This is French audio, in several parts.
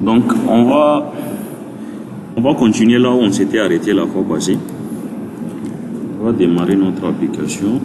Donc on va continuer là où on s'était arrêté la fois passée. On va démarrer notre application.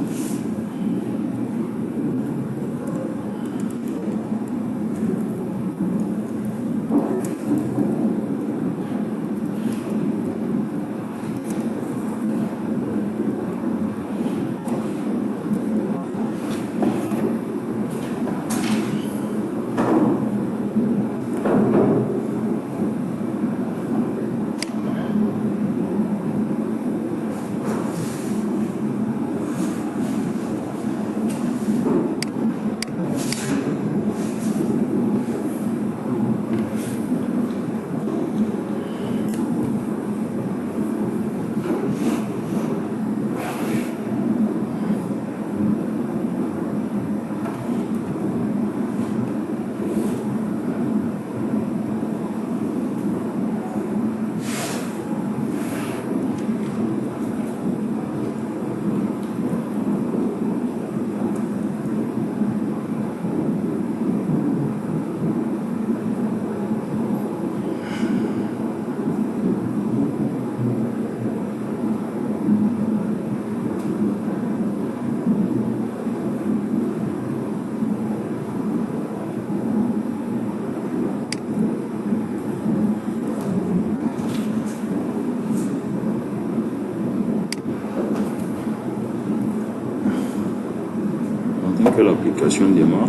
Que l'application démarre.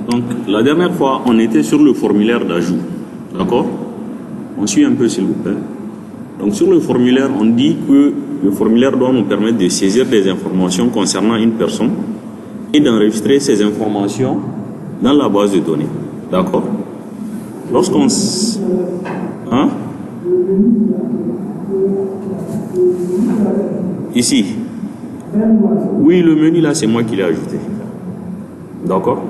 Donc, la dernière fois, on était sur le formulaire d'ajout. D'accord? On suit un peu, s'il vous plaît. Donc, sur le formulaire, on dit que le formulaire doit nous permettre de saisir des informations concernant une personne et d'enregistrer ces informations dans la base de données. D'accord? Lorsqu'on... Hein? Ici. Oui, le menu là, c'est moi qui l'ai ajouté. D'accord?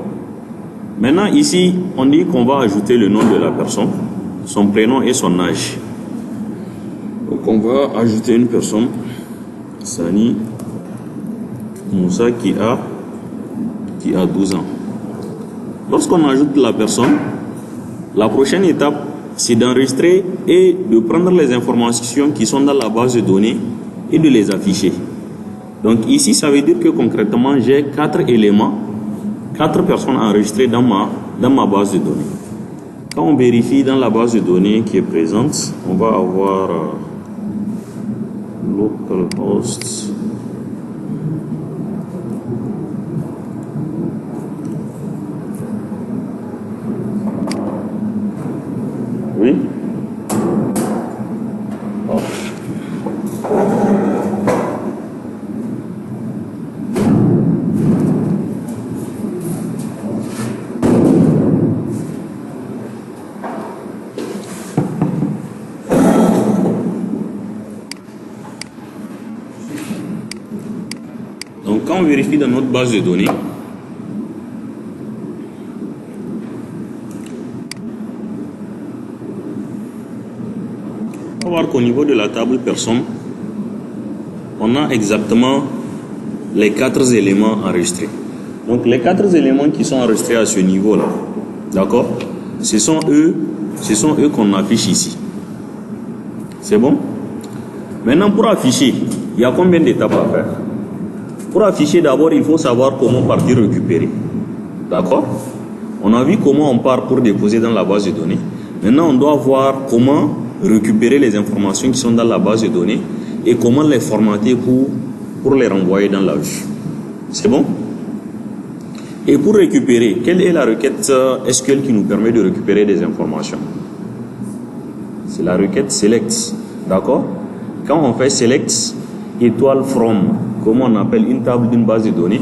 Maintenant, ici, on dit qu'on va ajouter le nom de la personne, son prénom et son âge. Donc, on va ajouter une personne, Sani Moussa, qui a 12 ans. Lorsqu'on ajoute la personne, la prochaine étape, c'est d'enregistrer et de prendre les informations qui sont dans la base de données et de les afficher. Donc, ici, ça veut dire que concrètement, j'ai 4 éléments. 4 personnes enregistrées dans ma base de données. Quand on vérifie dans la base de données qui est présente, on va avoir localhost. Oui. Oh. Quand on vérifie dans notre base de données, on va voir qu'au niveau de la table personne, on a exactement les 4 éléments enregistrés. Donc les 4 éléments qui sont enregistrés à ce niveau-là, d'accord, ce sont eux qu'on affiche ici. C'est bon? Maintenant, pour afficher, il y a combien d'étapes à faire? Pour afficher, d'abord, il faut savoir comment partir récupérer. D'accord? On a vu comment on part pour déposer dans la base de données. Maintenant, on doit voir comment récupérer les informations qui sont dans la base de données et comment les formater pour les renvoyer dans la vue. C'est bon? Et pour récupérer, quelle est la requête SQL qui nous permet de récupérer des informations? C'est la requête select. D'accord? Quand on fait select étoile from, comme on appelle une table d'une base de données,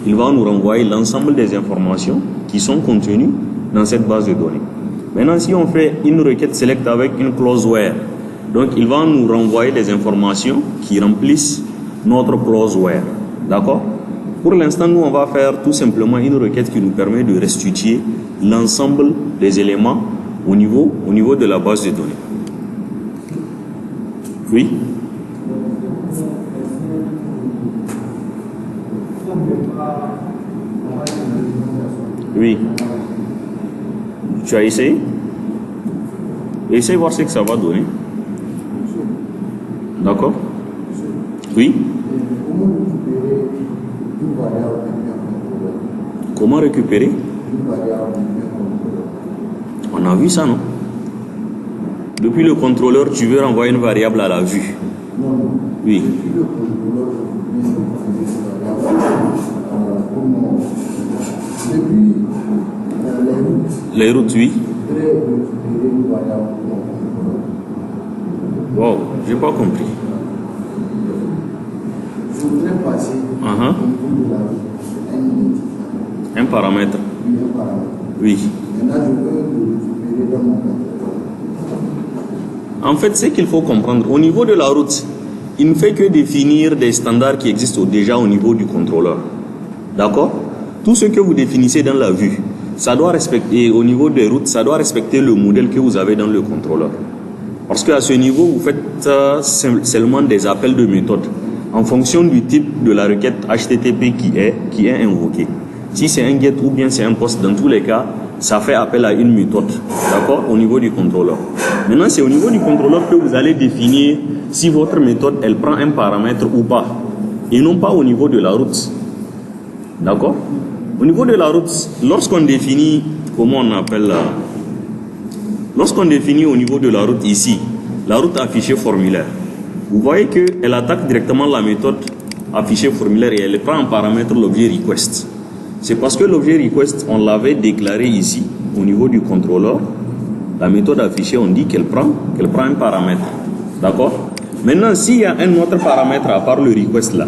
il va nous renvoyer l'ensemble des informations qui sont contenues dans cette base de données. Maintenant, si on fait une requête select avec une clause where, donc il va nous renvoyer des informations qui remplissent notre clause where. D'accord? Pour l'instant, nous, on va faire tout simplement une requête qui nous permet de restituer l'ensemble des éléments au niveau de la base de données. Oui? Oui. Tu as essayé? Essaye voir ce que ça va donner. D'accord? Oui? Comment récupérer? On a vu ça, non? Depuis le contrôleur, tu veux renvoyer une variable à la vue. Oui. Les routes, oui. Wow, j'ai pas compris. Je voudrais passer un paramètre. Oui. Maintenant, je veux le récupérer dans mon compte. En fait, ce qu'il faut comprendre, au niveau de la route, il ne fait que définir des standards qui existent déjà au niveau du contrôleur. D'accord? Tout ce que vous définissez dans la vue, ça doit respecter, au niveau des routes, ça doit respecter le modèle que vous avez dans le contrôleur. Parce qu'à ce niveau, vous faites seulement des appels de méthode en fonction du type de la requête HTTP qui est invoquée. Si c'est un GET ou bien c'est un POST, dans tous les cas, ça fait appel à une méthode, d'accord, au niveau du contrôleur. Maintenant, c'est au niveau du contrôleur que vous allez définir si votre méthode, elle prend un paramètre ou pas, et non pas au niveau de la route. D'accord? Au niveau de la route, lorsqu'on définit, comment on appelle, lorsqu'on définit au niveau de la route ici, la route affichée formulaire, vous voyez qu'elle attaque directement la méthode affichée formulaire et elle prend en paramètre l'objet request. C'est parce que l'objet request, on l'avait déclaré ici, au niveau du contrôleur. La méthode affichée, on dit qu'elle prend un paramètre. D'accord? Maintenant, s'il y a un autre paramètre à part le request là,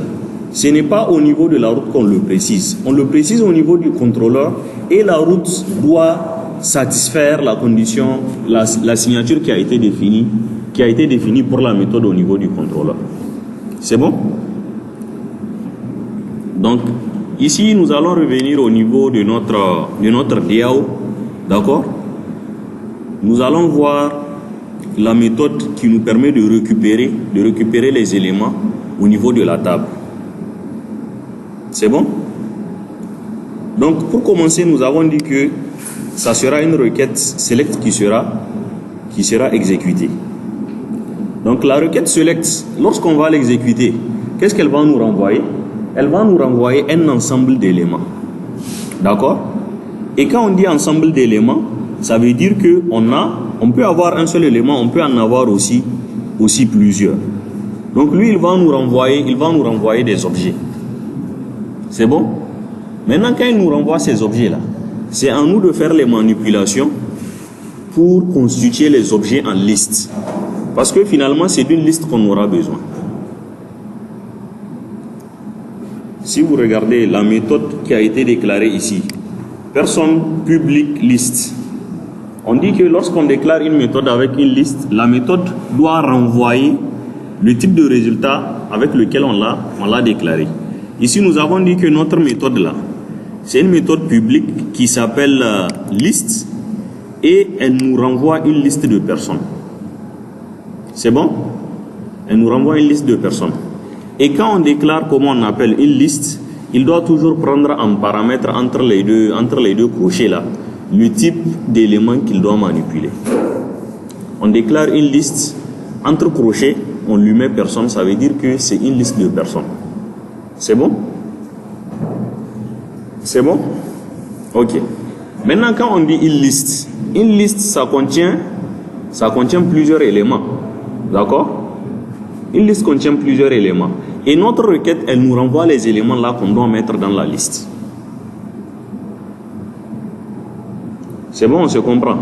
ce n'est pas au niveau de la route qu'on le précise. On le précise au niveau du contrôleur et la route doit satisfaire la condition, la signature qui a été définie pour la méthode au niveau du contrôleur. C'est bon? Donc, ici, nous allons revenir au niveau de notre DAO. D'accord? Nous allons voir la méthode qui nous permet de récupérer les éléments au niveau de la table. C'est bon? Donc, pour commencer, nous avons dit que ça sera une requête select qui sera exécutée. Donc, la requête select, lorsqu'on va l'exécuter, qu'est-ce qu'elle va nous renvoyer? Elle va nous renvoyer un ensemble d'éléments. D'accord? Et quand on dit ensemble d'éléments, ça veut dire qu'on peut avoir un seul élément, on peut en avoir aussi plusieurs. Donc lui, il va nous renvoyer des objets. C'est bon? Maintenant, quand il nous renvoie ces objets-là, c'est à nous de faire les manipulations pour constituer les objets en liste. Parce que finalement, c'est d'une liste qu'on aura besoin. Si vous regardez la méthode qui a été déclarée ici, personne public liste. On dit que lorsqu'on déclare une méthode avec une liste, la méthode doit renvoyer le type de résultat avec lequel on l'a déclaré. Ici, nous avons dit que notre méthode là, c'est une méthode publique qui s'appelle list et elle nous renvoie une liste de personnes. C'est bon? Elle nous renvoie une liste de personnes. Et quand on déclare comment on appelle une liste, il doit toujours prendre en paramètre entre les deux crochets là, le type d'élément qu'il doit manipuler. On déclare une liste entre crochets, on lui met personne, ça veut dire que c'est une liste de personnes. C'est bon? C'est bon? Ok. Maintenant, quand on dit une liste, ça contient plusieurs éléments. D'accord? Une liste contient plusieurs éléments. Et notre requête, elle nous renvoie les éléments là qu'on doit mettre dans la liste. C'est bon, on se comprend?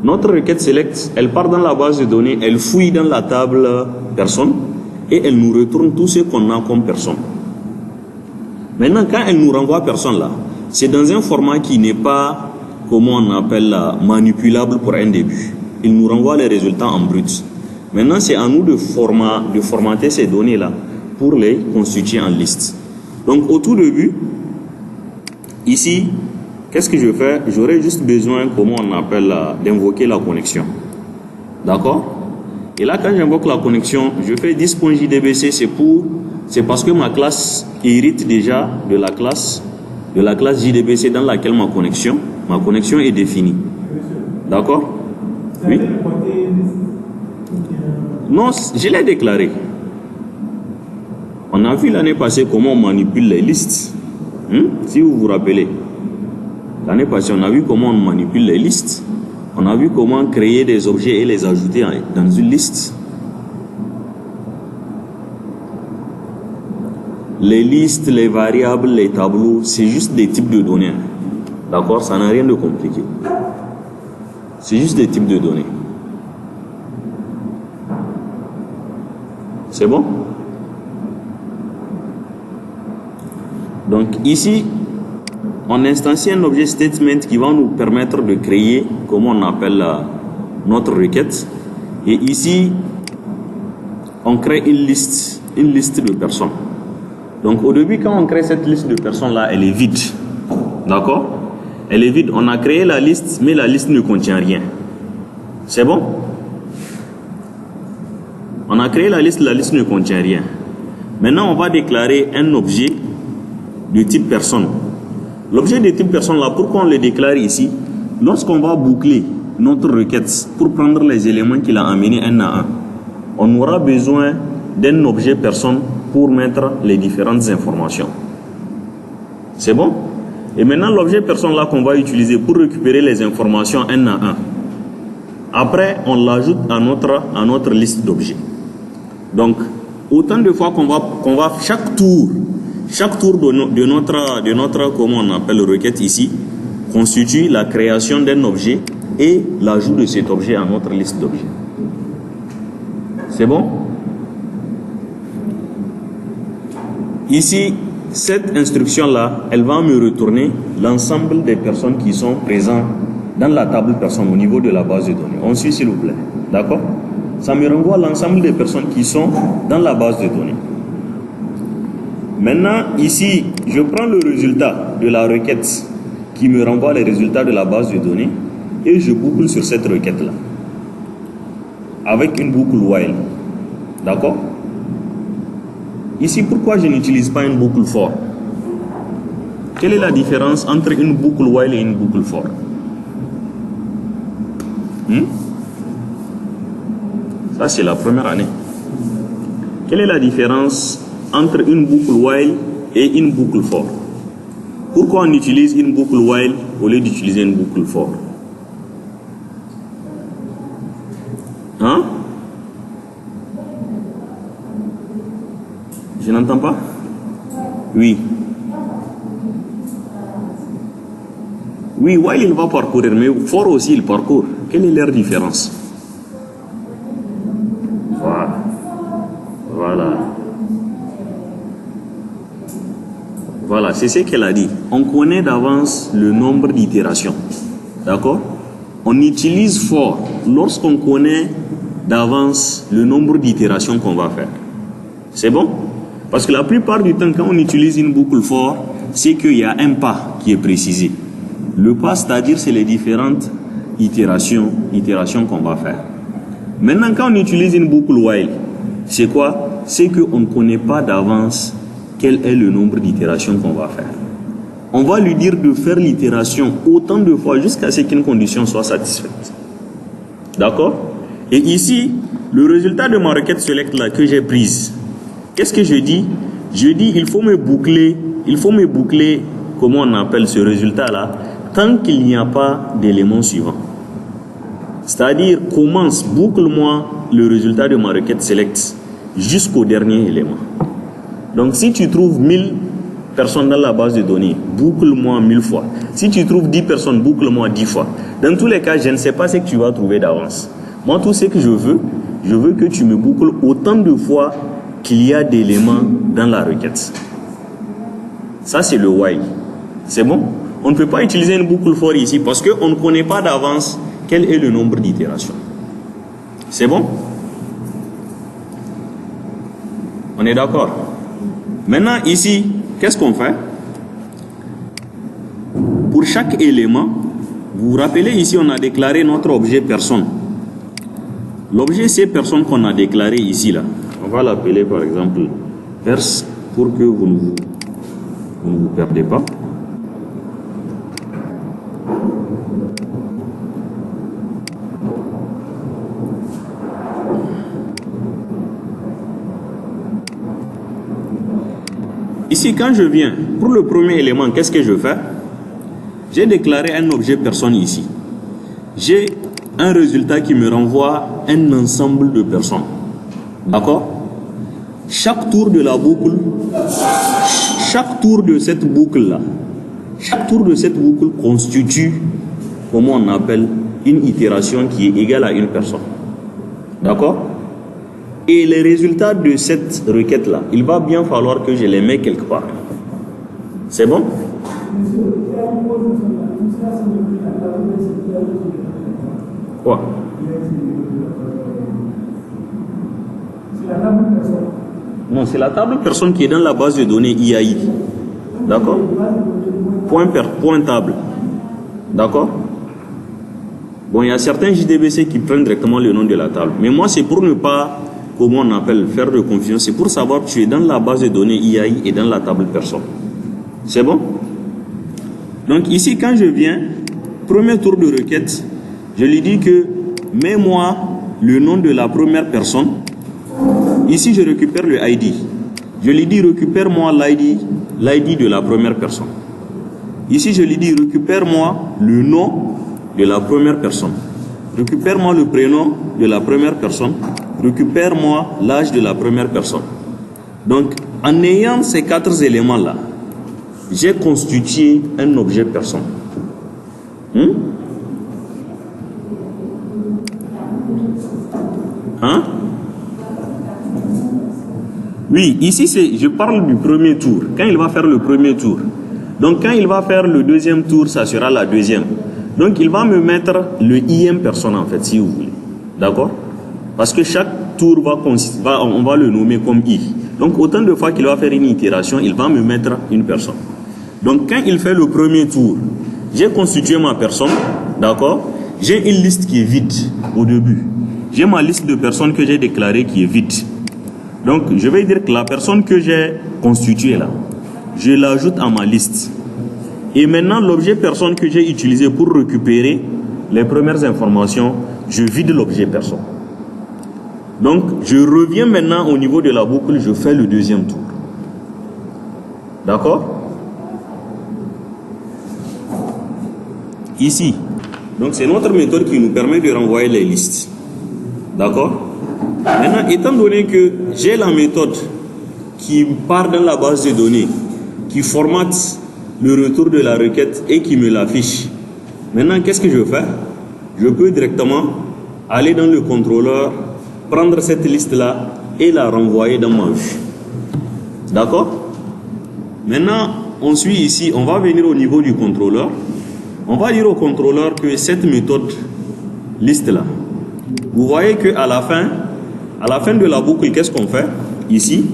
Notre requête select, elle part dans la base de données, elle fouille dans la table personne et elle nous retourne tout ce qu'on a comme personne. Maintenant, quand elle nous renvoie personne là, c'est dans un format qui n'est pas, comment on appelle, manipulable pour un début. Il nous renvoie les résultats en brut. Maintenant, c'est à nous de formater ces données là pour les constituer en liste. Donc, au tout début, ici, qu'est-ce que je fais? J'aurais juste besoin, comment on appelle, d'invoquer la connexion. D'accord? Et là, quand j'invoque la connexion, je fais 10.jdbc, c'est parce que ma classe hérite déjà de la classe JDBC dans laquelle ma connexion est définie. D'accord? Oui? Non, je l'ai déclaré. On a vu l'année passée comment on manipule les listes. Si vous vous rappelez. L'année passée, on a vu comment on manipule les listes. On a vu comment créer des objets et les ajouter dans une liste. Les listes, les variables, les tableaux, c'est juste des types de données. D'accord? Ça n'a rien de compliqué. C'est juste des types de données. C'est bon? Donc ici, on instancie un objet statement qui va nous permettre de créer, comment on appelle notre requête. Et ici, on crée une liste de personnes. Donc au début, quand on crée cette liste de personnes-là, elle est vide. D'accord? Elle est vide. On a créé la liste, mais la liste ne contient rien. C'est bon? On a créé la liste ne contient rien. Maintenant, on va déclarer un objet de type personne. L'objet de type personne là, pourquoi on le déclare ici? Lorsqu'on va boucler notre requête pour prendre les éléments qu'il a amenés un à un, on aura besoin d'un objet personne pour mettre les différentes informations. C'est bon? Et maintenant, l'objet personne là qu'on va utiliser pour récupérer les informations un à un. Après, on l'ajoute à notre liste d'objets. Donc, autant de fois qu'on va chaque tour de notre comment on appelle requête ici constitue la création d'un objet et l'ajout de cet objet à notre liste d'objets. C'est bon? Ici, cette instruction-là, elle va me retourner l'ensemble des personnes qui sont présentes dans la table personne au niveau de la base de données. On suit s'il vous plaît. D'accord? Ça me renvoie l'ensemble des personnes qui sont dans la base de données. Maintenant, ici, je prends le résultat de la requête qui me renvoie les résultats de la base de données et je boucle sur cette requête-là avec une boucle while. D'accord? Ici, pourquoi je n'utilise pas une boucle for? Quelle est la différence entre une boucle while et une boucle for? Ça, c'est la première année. Quelle est la différence entre une boucle while et une boucle for? Pourquoi on utilise une boucle while au lieu d'utiliser une boucle for? Hein? Je n'entends pas? Oui. Oui, while il va parcourir, mais for aussi il parcourt. Quelle est leur différence? Voilà, c'est ce qu'elle a dit. On connaît d'avance le nombre d'itérations. D'accord? On utilise for lorsqu'on connaît d'avance le nombre d'itérations qu'on va faire. C'est bon? Parce que la plupart du temps, quand on utilise une boucle for, c'est qu'il y a un pas qui est précisé. Le pas, c'est-à-dire, c'est les différentes itérations qu'on va faire. Maintenant, quand on utilise une boucle while, c'est quoi? C'est qu'on ne connaît pas d'avance quel est le nombre d'itérations qu'on va faire. On va lui dire de faire l'itération autant de fois jusqu'à ce qu'une condition soit satisfaite. D'accord? Et ici, le résultat de ma requête select là que j'ai prise, qu'est-ce que je dis? Je dis il faut me boucler, comment on appelle ce résultat là, tant qu'il n'y a pas d'élément suivant. C'est-à-dire boucle-moi le résultat de ma requête select jusqu'au dernier élément. Donc si tu trouves 1000 personnes dans la base de données, boucle-moi 1000 fois. Si tu trouves 10 personnes, boucle-moi 10 fois. Dans tous les cas, je ne sais pas ce que tu vas trouver d'avance. Moi, tout ce que je veux que tu me boucles autant de fois qu'il y a d'éléments dans la requête. Ça, c'est le while. C'est bon? On ne peut pas utiliser une boucle for ici parce qu'on ne connaît pas d'avance quel est le nombre d'itérations. C'est bon? On est d'accord? Maintenant, ici, qu'est-ce qu'on fait? Pour chaque élément, vous vous rappelez ici, on a déclaré notre objet personne. L'objet, c'est personne qu'on a déclaré ici, là. On va l'appeler, par exemple, pers pour que vous ne vous perdez pas. Ici, quand je viens, pour le premier élément, qu'est-ce que je fais? J'ai déclaré un objet personne ici. J'ai un résultat qui me renvoie un ensemble de personnes. D'accord? Chaque tour de la boucle, chaque tour de cette boucle-là, chaque tour de cette boucle constitue, comment on appelle, une itération qui est égale à une personne. D'accord? Et les résultats de cette requête-là, il va bien falloir que je les mette quelque part. C'est bon? Quoi? Non, c'est la table personne qui est dans la base de données IAI. D'accord? Point table. D'accord? Bon, il y a certains JDBC qui prennent directement le nom de la table. Mais moi, c'est pour ne pas, comment on appelle, faire de confusion. C'est pour savoir que tu es dans la base de données IAI et dans la table personne. C'est bon? Donc ici, quand je viens, premier tour de requête, je lui dis que mets-moi le nom de la première personne. Ici, je récupère le ID. Je lui dis récupère-moi l'ID de la première personne. Ici, je lui dis récupère-moi le nom de la première personne. Récupère-moi le prénom de la première personne. Récupère-moi l'âge de la première personne. Donc, en ayant ces 4 éléments-là, j'ai constitué un objet personne. Hein? Oui, ici, je parle du premier tour. Quand il va faire le premier tour. Donc, quand il va faire le deuxième tour, ça sera la deuxième. Donc, il va me mettre le IM personne, en fait, si vous voulez. D'accord? Parce que chaque tour on va le nommer comme I. Donc, autant de fois qu'il va faire une itération, il va me mettre une personne. Donc, quand il fait le premier tour, j'ai constitué ma personne. D'accord? J'ai une liste qui est vide au début. J'ai ma liste de personnes que j'ai déclarées qui est vide. Donc, je vais dire que la personne que j'ai constituée là, je l'ajoute à ma liste. Et maintenant, l'objet personne que j'ai utilisé pour récupérer les premières informations, je vide l'objet personne. Donc, je reviens maintenant au niveau de la boucle, je fais le deuxième tour. D'accord? Ici. Donc, c'est notre méthode qui nous permet de renvoyer les listes. D'accord? Maintenant, étant donné que j'ai la méthode qui part dans la base de données, qui formate le retour de la requête et qui me l'affiche, maintenant, qu'est-ce que je fais? Je peux directement aller dans le contrôleur, prendre cette liste-là et la renvoyer dans ma vue. D'accord? Maintenant, on suit ici, on va venir au niveau du contrôleur. On va dire au contrôleur que cette méthode liste-là, vous voyez qu'à la fin de la boucle, qu'est-ce qu'on fait? Ici,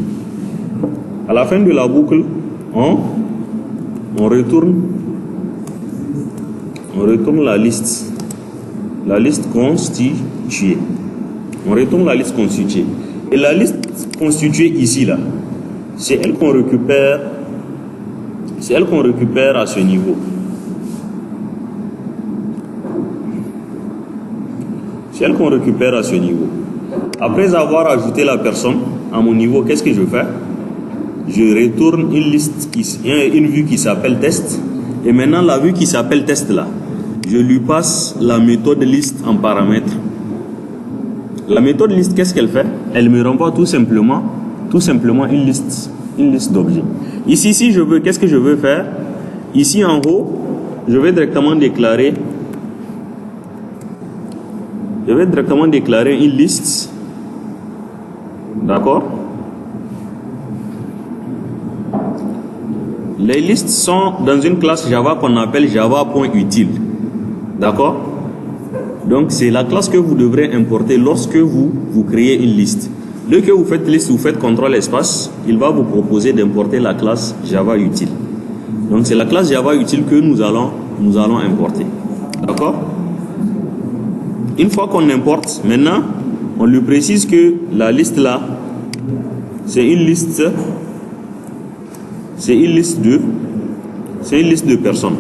à la fin de la boucle, on retourne la liste constituée. On retourne la liste constituée. Et la liste constituée ici, là, c'est elle qu'on récupère à ce niveau. C'est elle qu'on récupère à ce niveau. Après avoir ajouté la personne à mon niveau, qu'est-ce que je fais? Je retourne une vue qui s'appelle test. Et maintenant, la vue qui s'appelle test là, je lui passe la méthode liste en paramètre. La méthode liste, qu'est-ce qu'elle fait? Elle me renvoie tout simplement une liste d'objets. Ici, si je veux, qu'est-ce que je veux faire? Ici en haut, je vais directement déclarer une liste. D'accord? Les listes sont dans une classe Java qu'on appelle java.util. D'accord? Donc c'est la classe que vous devrez importer lorsque vous créez une liste. Dès que vous faites liste, vous faites CTRL espace, il va vous proposer d'importer la classe java.util. Donc c'est la classe java.util que nous allons importer. D'accord? Une fois qu'on importe, maintenant, on lui précise que la liste là, c'est une liste de personnes.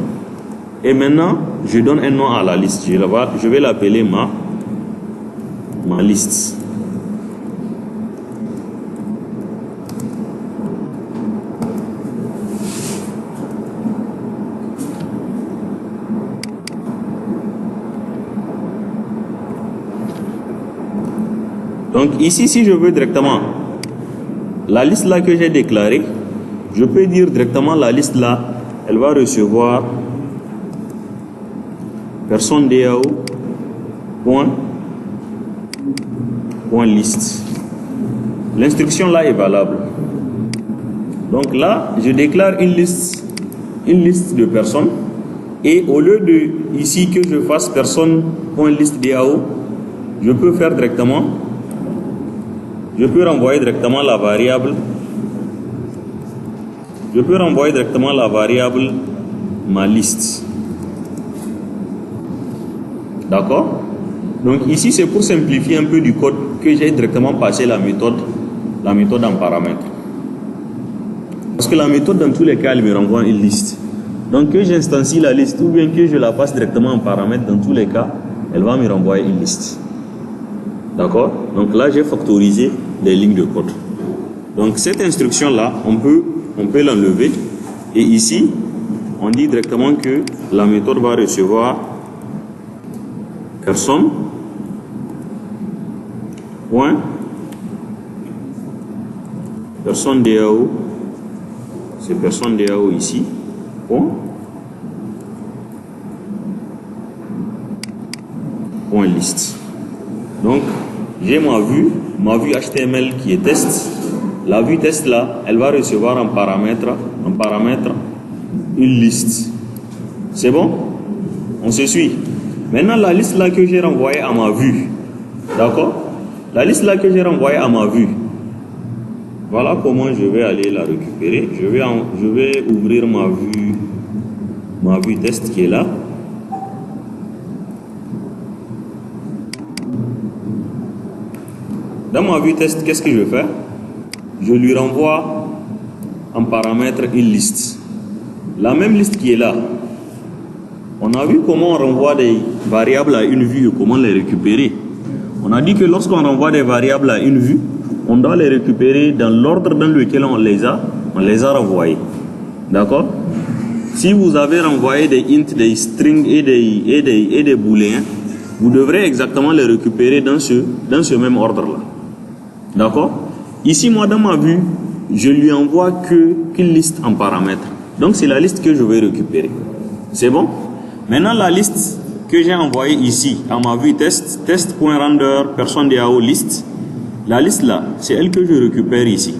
Et maintenant, je donne un nom à la liste. Je vais l'appeler ma liste. Donc ici, si je veux directement la liste là que j'ai déclarée, je peux dire directement la liste là, elle va recevoir personne DAO point liste. L'instruction là est valable. Donc là, je déclare une liste de personnes, et au lieu de ici que je fasse personne.liste DAO, je peux renvoyer directement la variable. Ma liste. D'accord? Donc ici, c'est pour simplifier un peu du code que j'ai directement passé la méthode en paramètre. Parce que la méthode, dans tous les cas, elle me renvoie une liste. Donc que j'instancie la liste ou bien que je la passe directement en paramètre, dans tous les cas, elle va me renvoyer une liste. D'accord? Donc là, j'ai factorisé les lignes de code. Donc cette instruction-là, on peut l'enlever. Et ici, on dit directement que la méthode va recevoir personne DAO, c'est personne DAO ici, point liste. Donc j'ai ma vue HTML qui est test. La vue test là, elle va recevoir en paramètre une liste. C'est bon? On se suit. Maintenant, la liste là que j'ai renvoyée à ma vue. D'accord? La liste là que j'ai renvoyée à ma vue. Voilà comment je vais aller la récupérer. Je vais ouvrir ma vue test qui est là. Dans ma vue test, qu'est-ce que je fais? Je lui renvoie en paramètre une liste. La même liste qui est là. On a vu comment on renvoie des variables à une vue et comment les récupérer. On a dit que lorsqu'on renvoie des variables à une vue, on doit les récupérer dans l'ordre dans lequel on les a renvoyés. D'accord? Si vous avez renvoyé des int, des strings et des booléens, vous devrez exactement les récupérer dans ce même ordre-là. D'accord? Ici, moi, dans ma vue, je lui envoie qu'une liste en paramètre. Donc, c'est la liste que je vais récupérer. C'est bon? Maintenant, la liste que j'ai envoyée ici, à ma vue test.render personne DAO liste, la liste là, c'est elle que je récupère ici.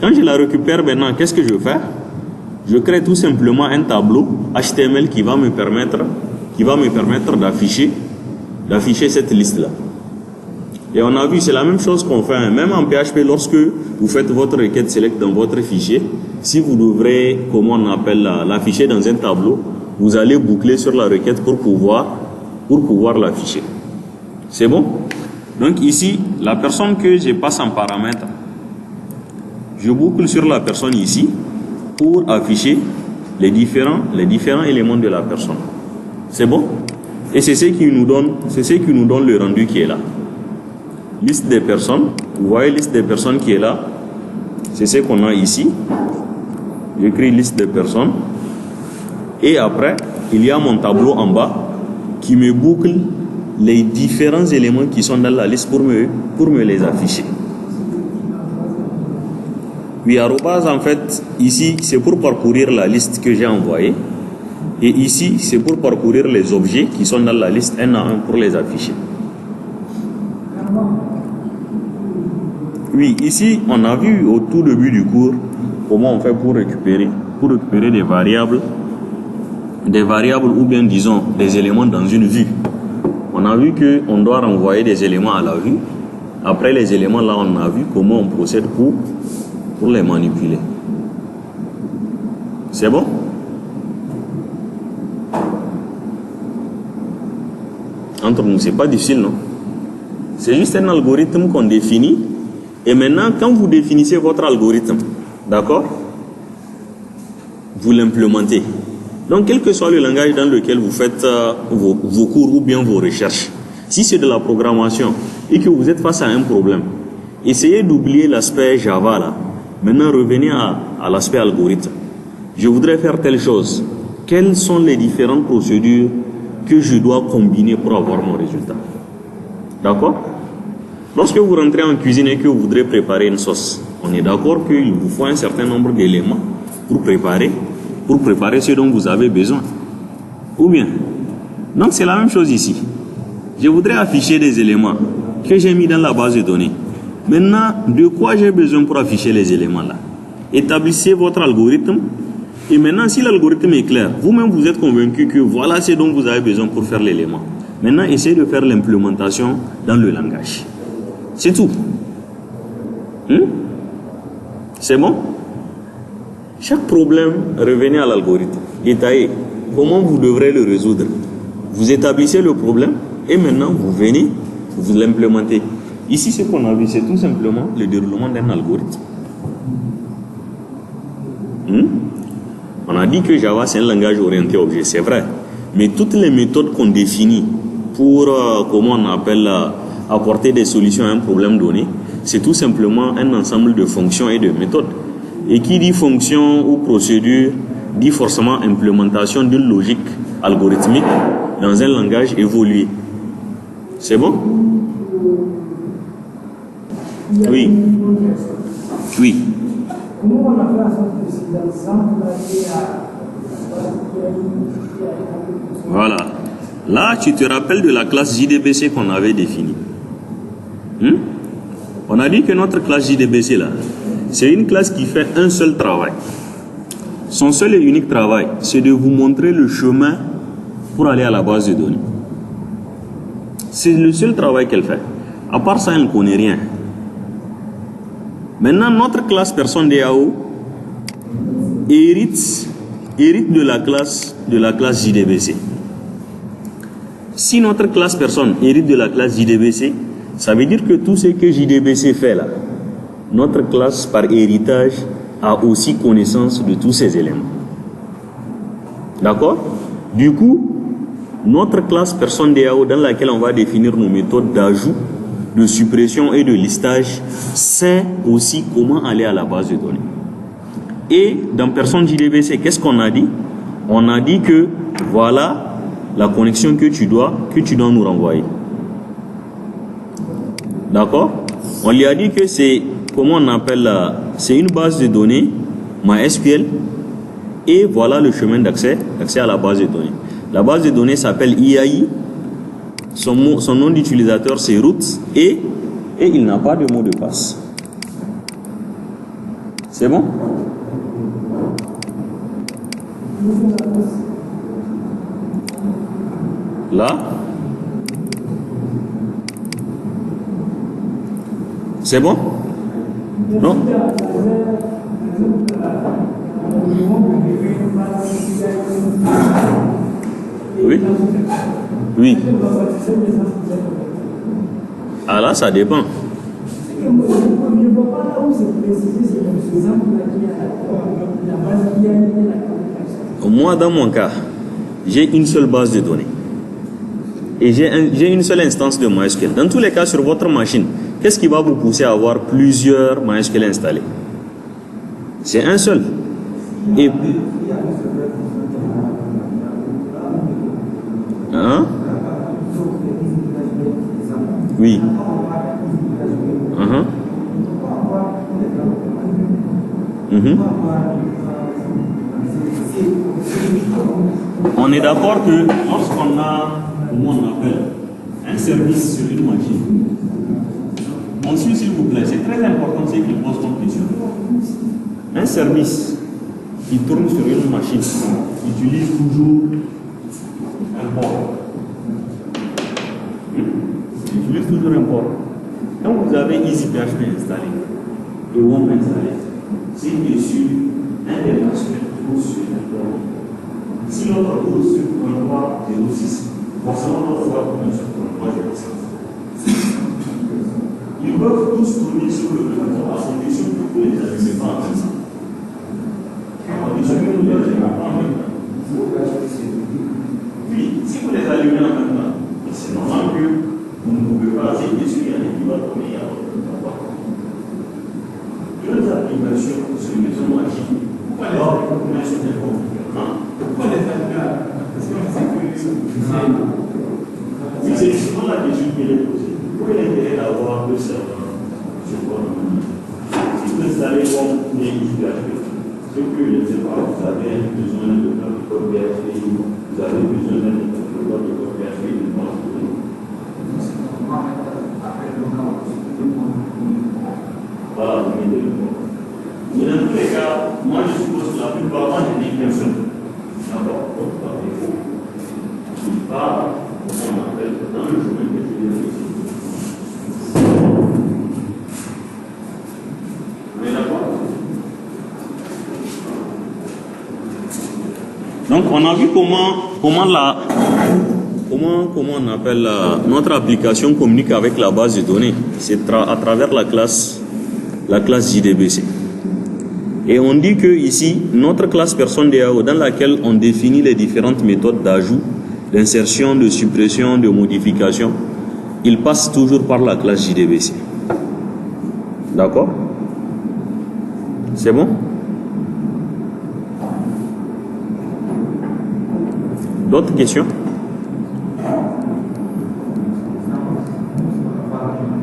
Quand je la récupère maintenant, qu'est-ce que je fais? Je crée tout simplement un tableau HTML qui va me permettre d'afficher cette liste-là. Et on a vu, c'est la même chose qu'on fait, même en PHP, lorsque vous faites votre requête select dans votre fichier, si vous devrez, comment on appelle, l'afficher dans un tableau, vous allez boucler sur la requête pour pouvoir l'afficher. C'est bon? Donc ici, la personne que je passe en paramètre, je boucle sur la personne ici pour afficher les différents éléments de la personne. C'est bon? Et c'est ce qui nous donne le rendu qui est là. Liste des personnes. Vous voyez liste des personnes qui est là. C'est ce qu'on a ici. J'écris liste des personnes. Et après, il y a mon tableau en bas qui me boucle les différents éléments qui sont dans la liste pour me les afficher. Oui, arrobase, en fait, ici, c'est pour parcourir la liste que j'ai envoyée. Et ici, c'est pour parcourir les objets qui sont dans la liste un à un pour les afficher. Oui, ici, on a vu au tout début du cours comment on fait pour récupérer des variables ou bien, disons, des éléments dans une vue. On a vu qu'on doit renvoyer des éléments à la vue. Après les éléments là, on a vu comment on procède pour les manipuler. C'est bon? Entre nous, c'est pas difficile, non? C'est juste un algorithme qu'on définit. Et maintenant, quand vous définissez votre algorithme, d'accord, vous l'implémentez. Donc, quel que soit le langage dans lequel vous faites vos cours ou bien vos recherches, si c'est de la programmation et que vous êtes face à un problème, essayez d'oublier l'aspect Java là. Maintenant, revenez à l'aspect algorithme. Je voudrais faire telle chose. Quelles sont les différentes procédures que je dois combiner pour avoir mon résultat? D'accord? Lorsque vous rentrez en cuisine et que vous voudrez préparer une sauce, on est d'accord qu'il vous faut un certain nombre d'éléments pour préparer ce dont vous avez besoin. Ou bien? Donc c'est la même chose ici. Je voudrais afficher des éléments que j'ai mis dans la base de données. Maintenant, de quoi j'ai besoin pour afficher les éléments là? Établissez votre algorithme. Et maintenant, si l'algorithme est clair, vous-même vous êtes convaincu que voilà ce dont vous avez besoin pour faire l'élément. Maintenant, essayez de faire l'implémentation dans le langage. C'est tout. C'est bon? Chaque problème, revenez à l'algorithme. Détaillez comment vous devrez le résoudre. Vous établissez le problème et maintenant vous venez, vous l'implémentez. Ici, ce qu'on a vu, c'est tout simplement le déroulement d'un algorithme. On a dit que Java, c'est un langage orienté objet, c'est vrai. Mais toutes les méthodes qu'on définit pour, comment on appelle, apporter des solutions à un problème donné, c'est tout simplement un ensemble de fonctions et de méthodes. Et qui dit fonction ou procédure, dit forcément implémentation d'une logique algorithmique dans un langage évolué. C'est bon? Oui. Oui. Voilà. Là, tu te rappelles de la classe JDBC qu'on avait définie. On a dit que notre classe JDBC, là, c'est une classe qui fait un seul travail. Son seul et unique travail, c'est de vous montrer le chemin pour aller à la base de données. C'est le seul travail qu'elle fait. À part ça, elle ne connaît rien. Maintenant, notre classe personne DAO hérite de la classe JDBC. Si notre classe personne hérite de la classe JDBC, ça veut dire que tout ce que JDBC fait là, notre classe par héritage a aussi connaissance de tous ces éléments. D'accord? Du coup, notre classe personne DAO dans laquelle on va définir nos méthodes d'ajout, de suppression et de listage, sait aussi comment aller à la base de données. Et dans personne JDBC, qu'est-ce qu'on a dit? On a dit que voilà la connexion que tu dois nous renvoyer. D'accord? On lui a dit que c'est, comment on appelle, c'est une base de données MySQL et voilà le chemin d'accès à la base de données. La base de données s'appelle IAI, son nom d'utilisateur c'est root et il n'a pas de mot de passe. C'est bon? Là, c'est bon? Non? Oui? Oui. Ah là, ça dépend. Moi, dans mon cas, j'ai une seule base de données. et j'ai une seule instance de MySQL. Dans tous les cas, sur votre machine, qu'est-ce qui va vous pousser à avoir plusieurs MySQL installés? C'est un seul. Et hein? Oui. On est d'accord que lorsqu'on a, comment on appelle, un service sur une machine, monsieur, s'il vous plaît, c'est très important ce qu'il pose comme question. Un service qui tourne sur une machine utilise toujours un port. Il utilise toujours un port. Quand vous avez EasyPHP installé et WOMP installé, c'est bien sûr un des aspects sur un port. Si notre cours sur 0.3.06, forcément notre voie tourne sur 0.3.06. Ils peuvent tous tourner sur le port à condition que vous les allumez pas en même temps. À condition que vous les allumez pas en même temps. Oui, si vous les allumez en même temps, c'est normal que vous ne pouvez pas, c'est bien sûr, il y a des qui va tourner à votre temps. Deux applications sur une maison magique. Pourquoi les applications sont compliquées? Pourquoi les applications? Oui, c'est justement la question qui est posée. Pourquoi l'intérêt d'avoir deux serveurs sur votre machine? Si vous installez comme bien PHP, ce que je ne sais pas, vous avez besoin de code PHP, vous avez besoin d'un code PHP de voilà, vous mettez le port. Mais dans tous les cas, moi je suppose que la plupart, moi je dis qu'un seul. D'abord, par défaut, il part, on appelle dans le chemin que je viens ici. On est d'accord? Donc on a vu comment on appelle notre application communique avec la base de données. C'est à travers la classe JDBC. Et on dit que ici, notre classe personne DAO, dans laquelle on définit les différentes méthodes d'ajout, d'insertion, de suppression, de modification, il passe toujours par la classe JDBC. D'accord? C'est bon? D'autres questions?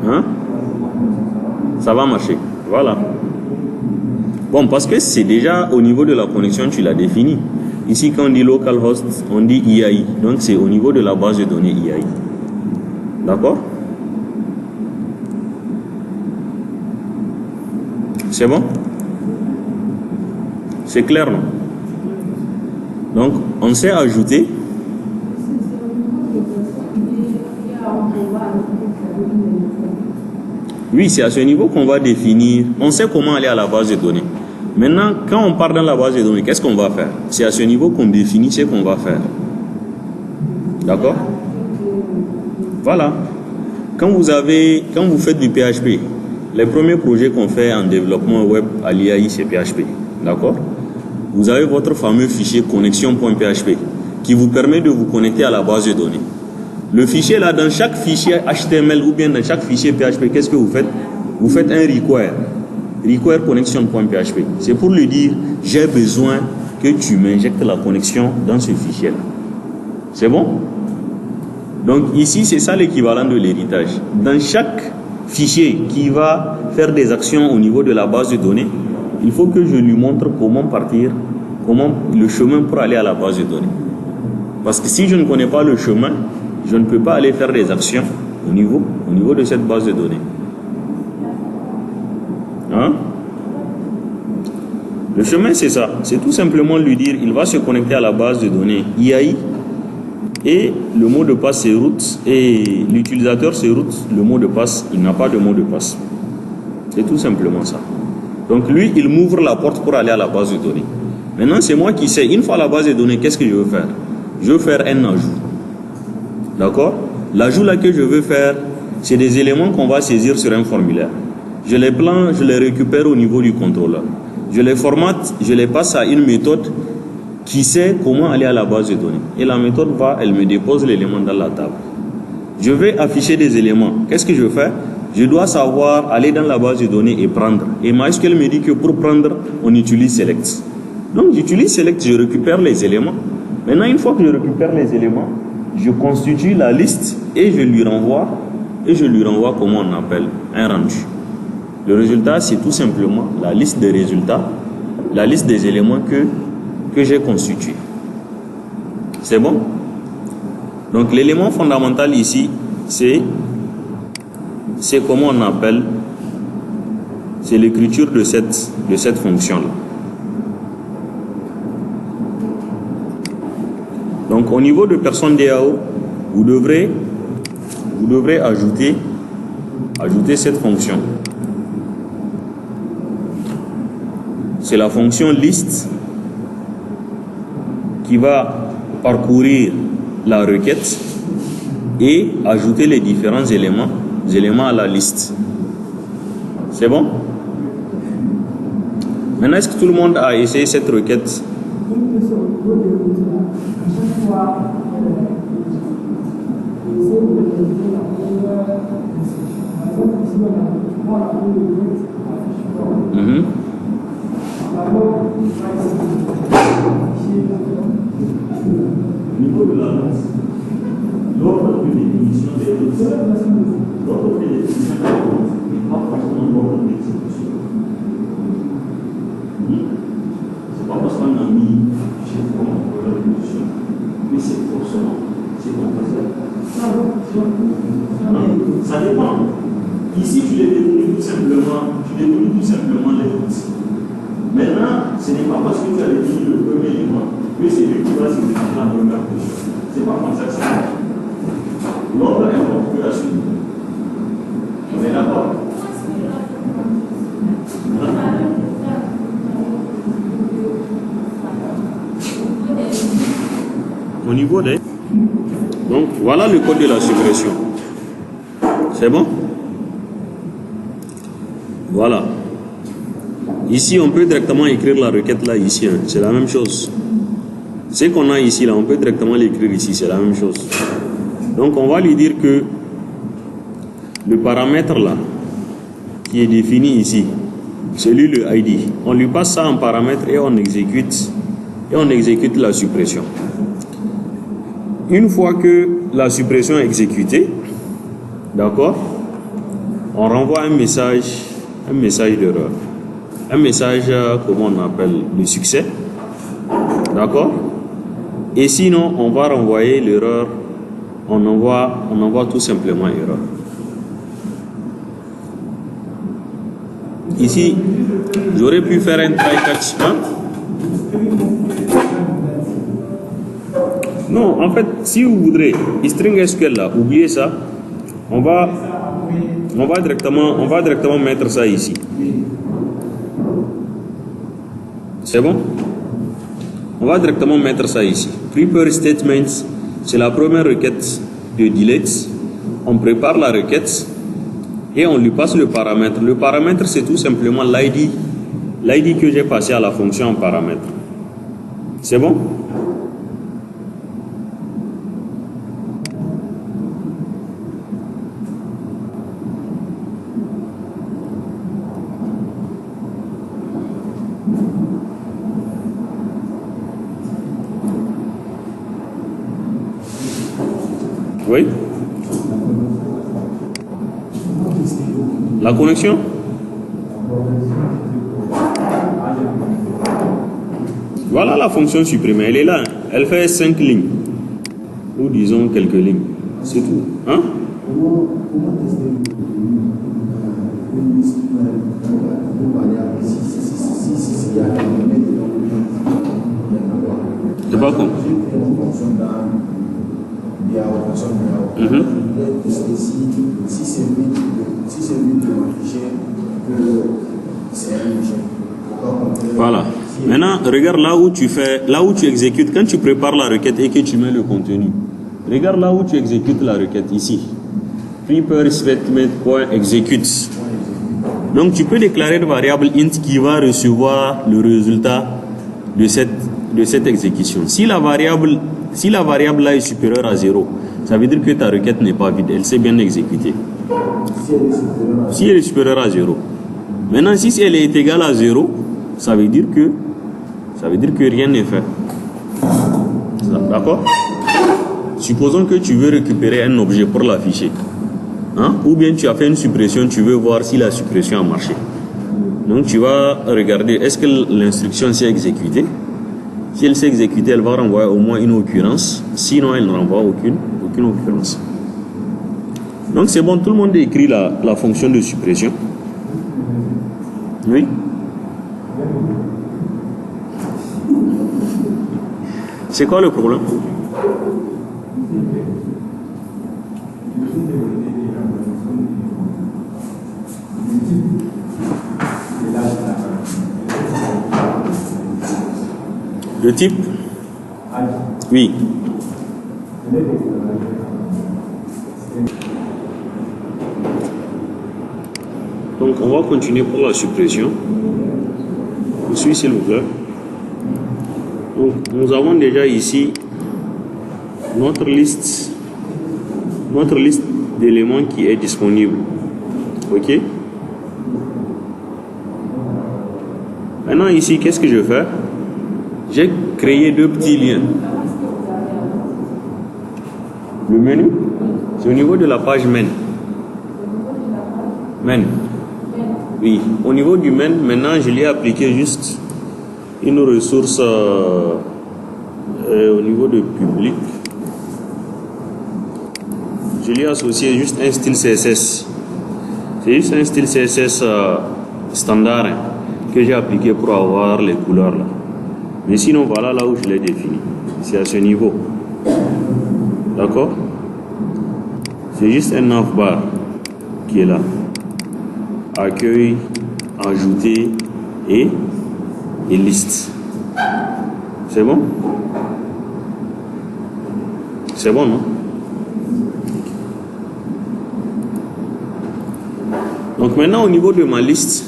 Hein? Ça va marcher. Voilà. Bon, parce que c'est déjà au niveau de la connexion, tu l'as défini. Ici, quand on dit localhost, on dit IAI. Donc, c'est au niveau de la base de données IAI. D'accord? C'est bon? C'est clair, non? Donc, on sait ajouter. Oui, c'est à ce niveau qu'on va définir. On sait comment aller à la base de données. Maintenant, quand on part dans la base de données, qu'est-ce qu'on va faire? C'est à ce niveau qu'on définit ce qu'on va faire. D'accord? Voilà. Quand vous faites du PHP, les premiers projets qu'on fait en développement web à l'IAI, c'est PHP. D'accord? Vous avez votre fameux fichier connexion.php qui vous permet de vous connecter à la base de données. Le fichier là, dans chaque fichier HTML ou bien dans chaque fichier PHP, qu'est-ce que vous faites? Vous faites un require connection.php. C'est pour lui dire, j'ai besoin que tu m'injectes la connexion dans ce fichier là. C'est bon? Donc ici, c'est ça l'équivalent de l'héritage. Dans chaque fichier qui va faire des actions au niveau de la base de données, il faut que je lui montre comment le chemin pour aller à la base de données. Parce que si je ne connais pas le chemin, je ne peux pas aller faire des actions au niveau de cette base de données. Hein? Le chemin, c'est ça. C'est tout simplement lui dire, il va se connecter à la base de données IAI et le mot de passe c'est root et l'utilisateur c'est root, le mot de passe, il n'a pas de mot de passe. C'est tout simplement ça. Donc lui, il m'ouvre la porte pour aller à la base de données. Maintenant, c'est moi qui sais, une fois à la base de données, qu'est-ce que je veux faire? Je veux faire un ajout. D'accord? L'ajout là que je veux faire, c'est des éléments qu'on va saisir sur un formulaire. Je les plante, je les récupère au niveau du contrôleur. Je les formate, je les passe à une méthode qui sait comment aller à la base de données. Et la méthode elle me dépose l'élément dans la table. Je vais afficher des éléments. Qu'est-ce que je fais? Je dois savoir aller dans la base de données et prendre. Et MySQL me dit que pour prendre, on utilise select. Donc j'utilise select, je récupère les éléments. Maintenant, une fois que je récupère les éléments, je constitue la liste et je lui renvoie comment on appelle un rendu. Le résultat, c'est tout simplement la liste des résultats, la liste des éléments que j'ai constitués. C'est bon? Donc l'élément fondamental ici, c'est comment on appelle, c'est l'écriture de cette fonction-là. Donc au niveau de personne DAO, vous devrez ajouter cette fonction. C'est la fonction list qui va parcourir la requête et ajouter les différents éléments à la liste. C'est bon? Maintenant, est-ce que tout le monde a essayé cette requête? Niveau de l'annonce, l'ordre de définition des routes, l'ordre de définition des routes n'est pas forcément l'ordre d'exécution. C'est pas parce qu'on a mis chez nous la définition, mais c'est forcément, c'est comme ça. Ça dépend. Ici, tu les définis tout simplement les routes. Maintenant, ce n'est pas parce que tu as défini le premier élément que c'est lui qui va se définir la première question. C'est pas comme ça que ça marche. L'ordre importe que la suite. On est d'accord? Au niveau des... Donc, voilà le code de la suppression. C'est bon? Voilà. Ici, on peut directement écrire la requête là, ici. Hein. C'est la même chose. Ce qu'on a ici, là, on peut directement l'écrire ici. C'est la même chose. Donc, on va lui dire que le paramètre là, qui est défini ici, c'est lui le ID. On lui passe ça en paramètre et on exécute la suppression. Une fois que la suppression est exécutée, d'accord, on renvoie un message d'erreur. Un message, comment on appelle, de succès. D'accord? Et sinon, on va renvoyer l'erreur. On envoie tout simplement erreur. Ici, j'aurais pu faire un try catch. Hein? Non, en fait, si vous voudrez, string SQL là, oubliez ça. On va directement mettre ça ici. C'est bon? On va directement mettre ça ici. Prepare statements, c'est la première requête de delete. On prépare la requête et on lui passe le paramètre. Le paramètre, c'est tout simplement l'ID que j'ai passé à la fonction en paramètre. C'est bon? Oui. La connexion? Voilà la fonction supprimée. Elle est là. Elle fait 5 lignes. Ou disons quelques lignes. C'est tout. Hein? Comment tester une liste de variables si il y a un élément de C'est pas con. Si c'est lui de m'afficher que c'est un objet. Voilà. Maintenant, regarde là où tu exécutes, quand tu prépares la requête et que tu mets le contenu. Regarde là où tu exécutes la requête, ici. Prepare statement.execute. Donc tu peux déclarer une variable int qui va recevoir le résultat de cette exécution. Si la variable là est supérieure à 0, ça veut dire que ta requête n'est pas vide, elle s'est bien exécutée. Si elle est supérieure à 0. Maintenant, si elle est égale à 0, ça veut dire que rien n'est fait. D'accord? Supposons que tu veux récupérer un objet pour l'afficher. Hein? Ou bien tu as fait une suppression, tu veux voir si la suppression a marché. Donc tu vas regarder, est-ce que l'instruction s'est exécutée? Si elle s'est exécutée, elle va renvoyer au moins une occurrence. Sinon, elle ne renvoie aucune occurrence. Donc c'est bon, tout le monde a écrit la fonction de suppression. Oui? C'est quoi le problème? Le type? Oui. Donc on va continuer pour la suppression. Je suis s'il vous plaît. Donc nous avons déjà ici notre liste d'éléments qui est disponible. Ok? Maintenant ici, qu'est-ce que je fais? J'ai créé deux petits liens. Le menu, c'est au niveau de la page main. Main. Oui, au niveau du main, maintenant je lui ai appliqué juste une ressource au niveau de public. Je lui ai associé juste un style CSS. C'est juste un style CSS standard que j'ai appliqué pour avoir les couleurs là. Mais sinon, voilà là où je l'ai défini. C'est à ce niveau. D'accord? C'est juste un navbar qui est là. Accueil, ajouter et liste. C'est bon? C'est bon, non? Donc maintenant, au niveau de ma liste,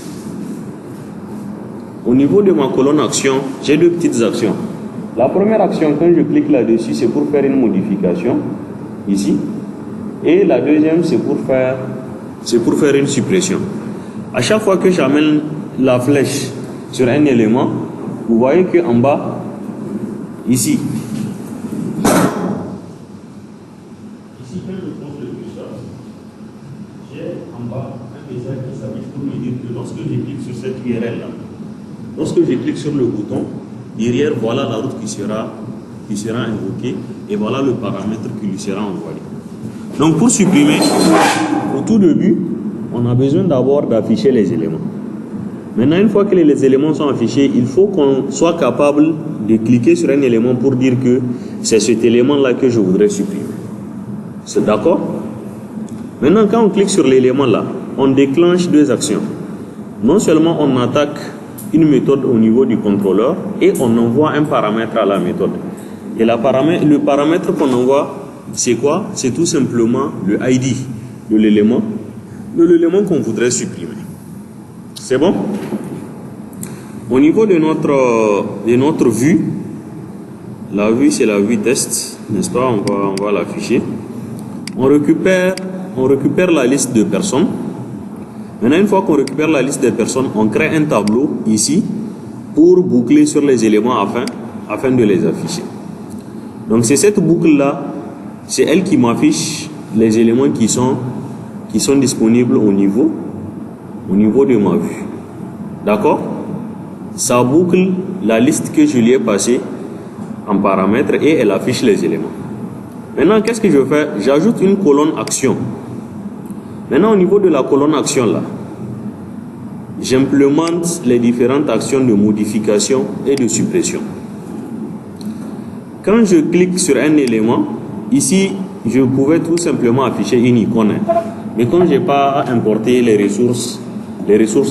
au niveau de ma colonne action, j'ai deux petites actions. La première action, quand je clique là-dessus, c'est pour faire une modification, ici. Et la deuxième, c'est pour faire une suppression. À chaque fois que j'amène la flèche sur un élément, vous voyez qu'en bas, ici, quand je pose le curseur, j'ai en bas un message qui s'affiche pour me dire que lorsque je clique sur cette URL-là, lorsque je clique sur le bouton, derrière, voilà la route qui sera invoquée et voilà le paramètre qui lui sera envoyé. Donc pour supprimer, au tout début, on a besoin d'abord d'afficher les éléments. Maintenant, une fois que les éléments sont affichés, il faut qu'on soit capable de cliquer sur un élément pour dire que c'est cet élément-là que je voudrais supprimer. C'est d'accord? Maintenant, quand on clique sur l'élément là, on déclenche deux actions. Non seulement on attaque une méthode au niveau du contrôleur et on envoie un paramètre à la méthode. Et le paramètre qu'on envoie, c'est quoi? C'est tout simplement le ID de l'élément qu'on voudrait supprimer. C'est bon? Au niveau de notre vue, la vue c'est la vue test, n'est-ce pas? On va l'afficher. On récupère la liste de personnes. Maintenant, une fois qu'on récupère la liste des personnes, on crée un tableau ici pour boucler sur les éléments afin de les afficher. Donc c'est cette boucle-là, c'est elle qui m'affiche les éléments qui sont disponibles au niveau de ma vue. D'accord? Ça boucle la liste que je lui ai passée en paramètres et elle affiche les éléments. Maintenant, qu'est-ce que je fais? J'ajoute une colonne action. Maintenant, au niveau de la colonne action là, j'implémente les différentes actions de modification et de suppression. Quand je clique sur un élément, ici, je pouvais tout simplement afficher une icône. Mais comme je n'ai pas importé les ressources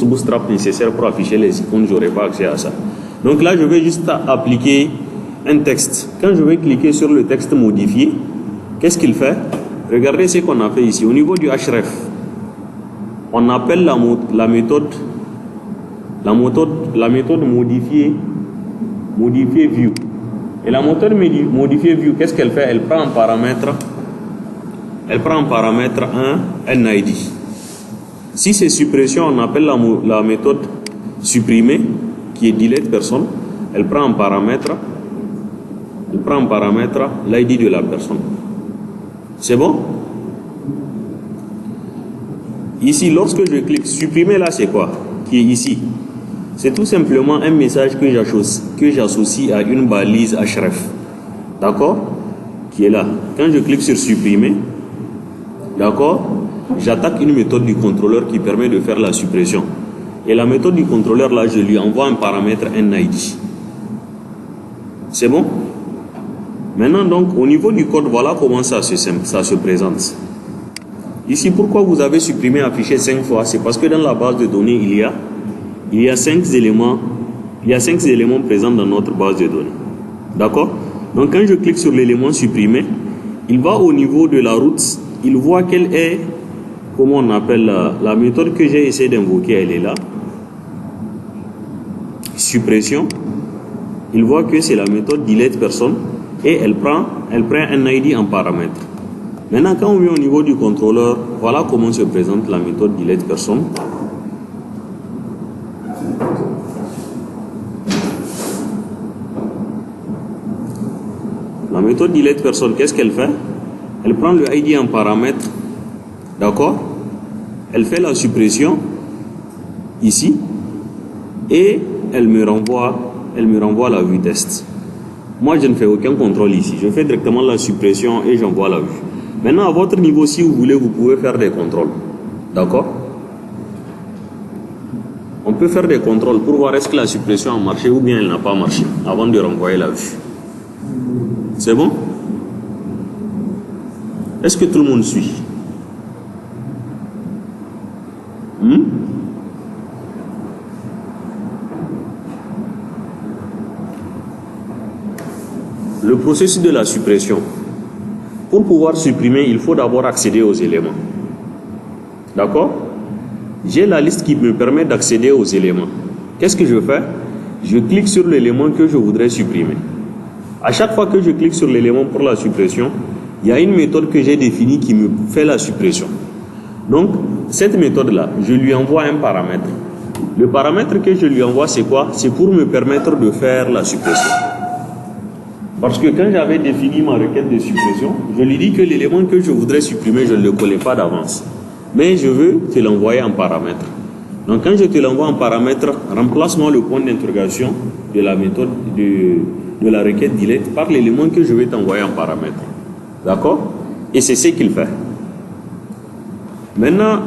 Bootstrap nécessaires pour afficher les icônes, je n'aurai pas accès à ça. Donc là, je vais juste appliquer un texte. Quand je vais cliquer sur le texte modifié, qu'est-ce qu'il fait? Regardez ce qu'on a fait ici. Au niveau du href, on appelle la méthode modifier view. Et la méthode modifier view, qu'est-ce qu'elle fait? Elle prend en paramètre elle prend en paramètre un NID. Si c'est suppression, on appelle la méthode supprimer, qui est delete personne. Elle prend en paramètre l'ID de la personne. C'est bon? Ici, lorsque je clique supprimer, là, c'est quoi? Qui est ici. C'est tout simplement un message que j'associe à une balise href. D'accord? Qui est là. Quand je clique sur supprimer, d'accord, j'attaque une méthode du contrôleur qui permet de faire la suppression. Et la méthode du contrôleur, là, je lui envoie un paramètre NID. C'est bon? Maintenant, donc, au niveau du code, voilà comment ça se présente. Ici, pourquoi vous avez supprimé affiché 5 fois? C'est parce que dans la base de données, il y a 5 éléments présents dans notre base de données. D'accord? Donc, quand je clique sur l'élément supprimé, il va au niveau de la route, il voit quelle est, comment on appelle la méthode que j'ai essayé d'invoquer, elle est là. Suppression. Il voit que c'est la méthode delete personne et elle prend un ID en paramètre. Maintenant, quand on vient au niveau du contrôleur, voilà comment se présente la méthode delete personne. La méthode delete personne, qu'est-ce qu'elle fait? Elle prend le ID en paramètre, d'accord? Elle fait la suppression ici et elle me renvoie la vue test. Moi, je ne fais aucun contrôle ici. Je fais directement la suppression et j'envoie la vue. Maintenant, à votre niveau, si vous voulez, vous pouvez faire des contrôles. D'accord? On peut faire des contrôles pour voir est-ce que la suppression a marché ou bien elle n'a pas marché avant de renvoyer la vue. C'est bon? Est-ce que tout le monde suit? Le processus de la suppression. Pour pouvoir supprimer, il faut d'abord accéder aux éléments. D'accord? J'ai la liste qui me permet d'accéder aux éléments. Qu'est-ce que je fais? Je clique sur l'élément que je voudrais supprimer. À chaque fois que je clique sur l'élément pour la suppression, il y a une méthode que j'ai définie qui me fait la suppression. Donc, cette méthode-là, je lui envoie un paramètre. Le paramètre que je lui envoie, c'est quoi? C'est pour me permettre de faire la suppression. Parce que quand j'avais défini ma requête de suppression, je lui dis que l'élément que je voudrais supprimer, je ne le connais pas d'avance. Mais je veux te l'envoyer en paramètre. Donc quand je te l'envoie en paramètre, remplace-moi le point d'interrogation de la méthode de la requête delete par l'élément que je vais t'envoyer en paramètre. D'accord? Et c'est ce qu'il fait. Maintenant,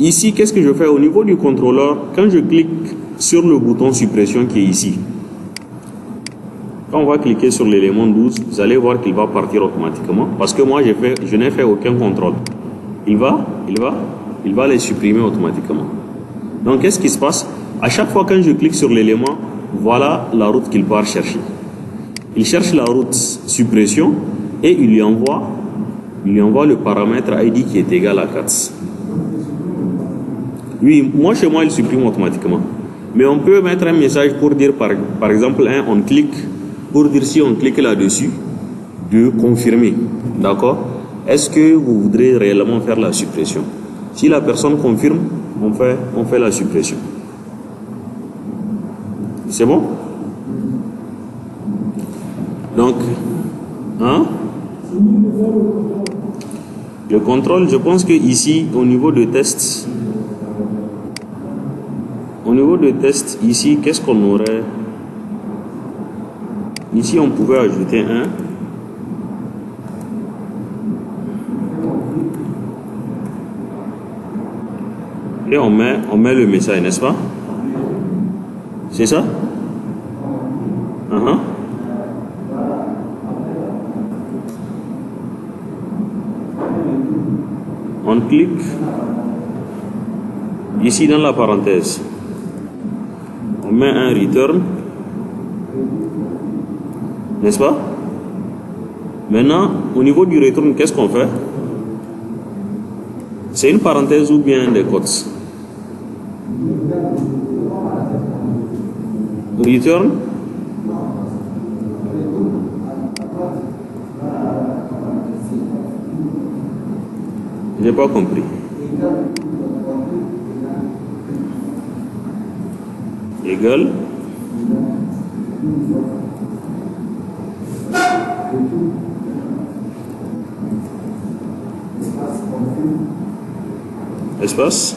ici, qu'est-ce que je fais? Au niveau du contrôleur, quand je clique sur le bouton suppression qui est ici, quand on va cliquer sur l'élément 12, vous allez voir qu'il va partir automatiquement. Parce que moi, je n'ai fait aucun contrôle. Il va les supprimer automatiquement. Donc, qu'est-ce qui se passe? À chaque fois quand je clique sur l'élément, voilà la route qu'il part chercher. Il cherche la route suppression et il lui envoie le paramètre ID qui est égal à 4. Oui, moi, chez moi, il supprime automatiquement. Mais on peut mettre un message pour dire, par exemple, on clique, pour dire si on clique là-dessus, de confirmer. D'accord? Est-ce que vous voudrez réellement faire la suppression? Si la personne confirme, on fait la suppression. C'est bon? Donc, le contrôle, je pense que ici, au niveau de test, ici, qu'est-ce qu'on aurait? Ici, on pouvait ajouter un. Et on met le message, n'est-ce pas? C'est ça? On clique ici dans la parenthèse. On met un return. N'est-ce pas? Maintenant, au niveau du return, qu'est-ce qu'on fait? C'est une parenthèse ou bien des quotes? Return. Je n'ai pas compris. Égal. Espace.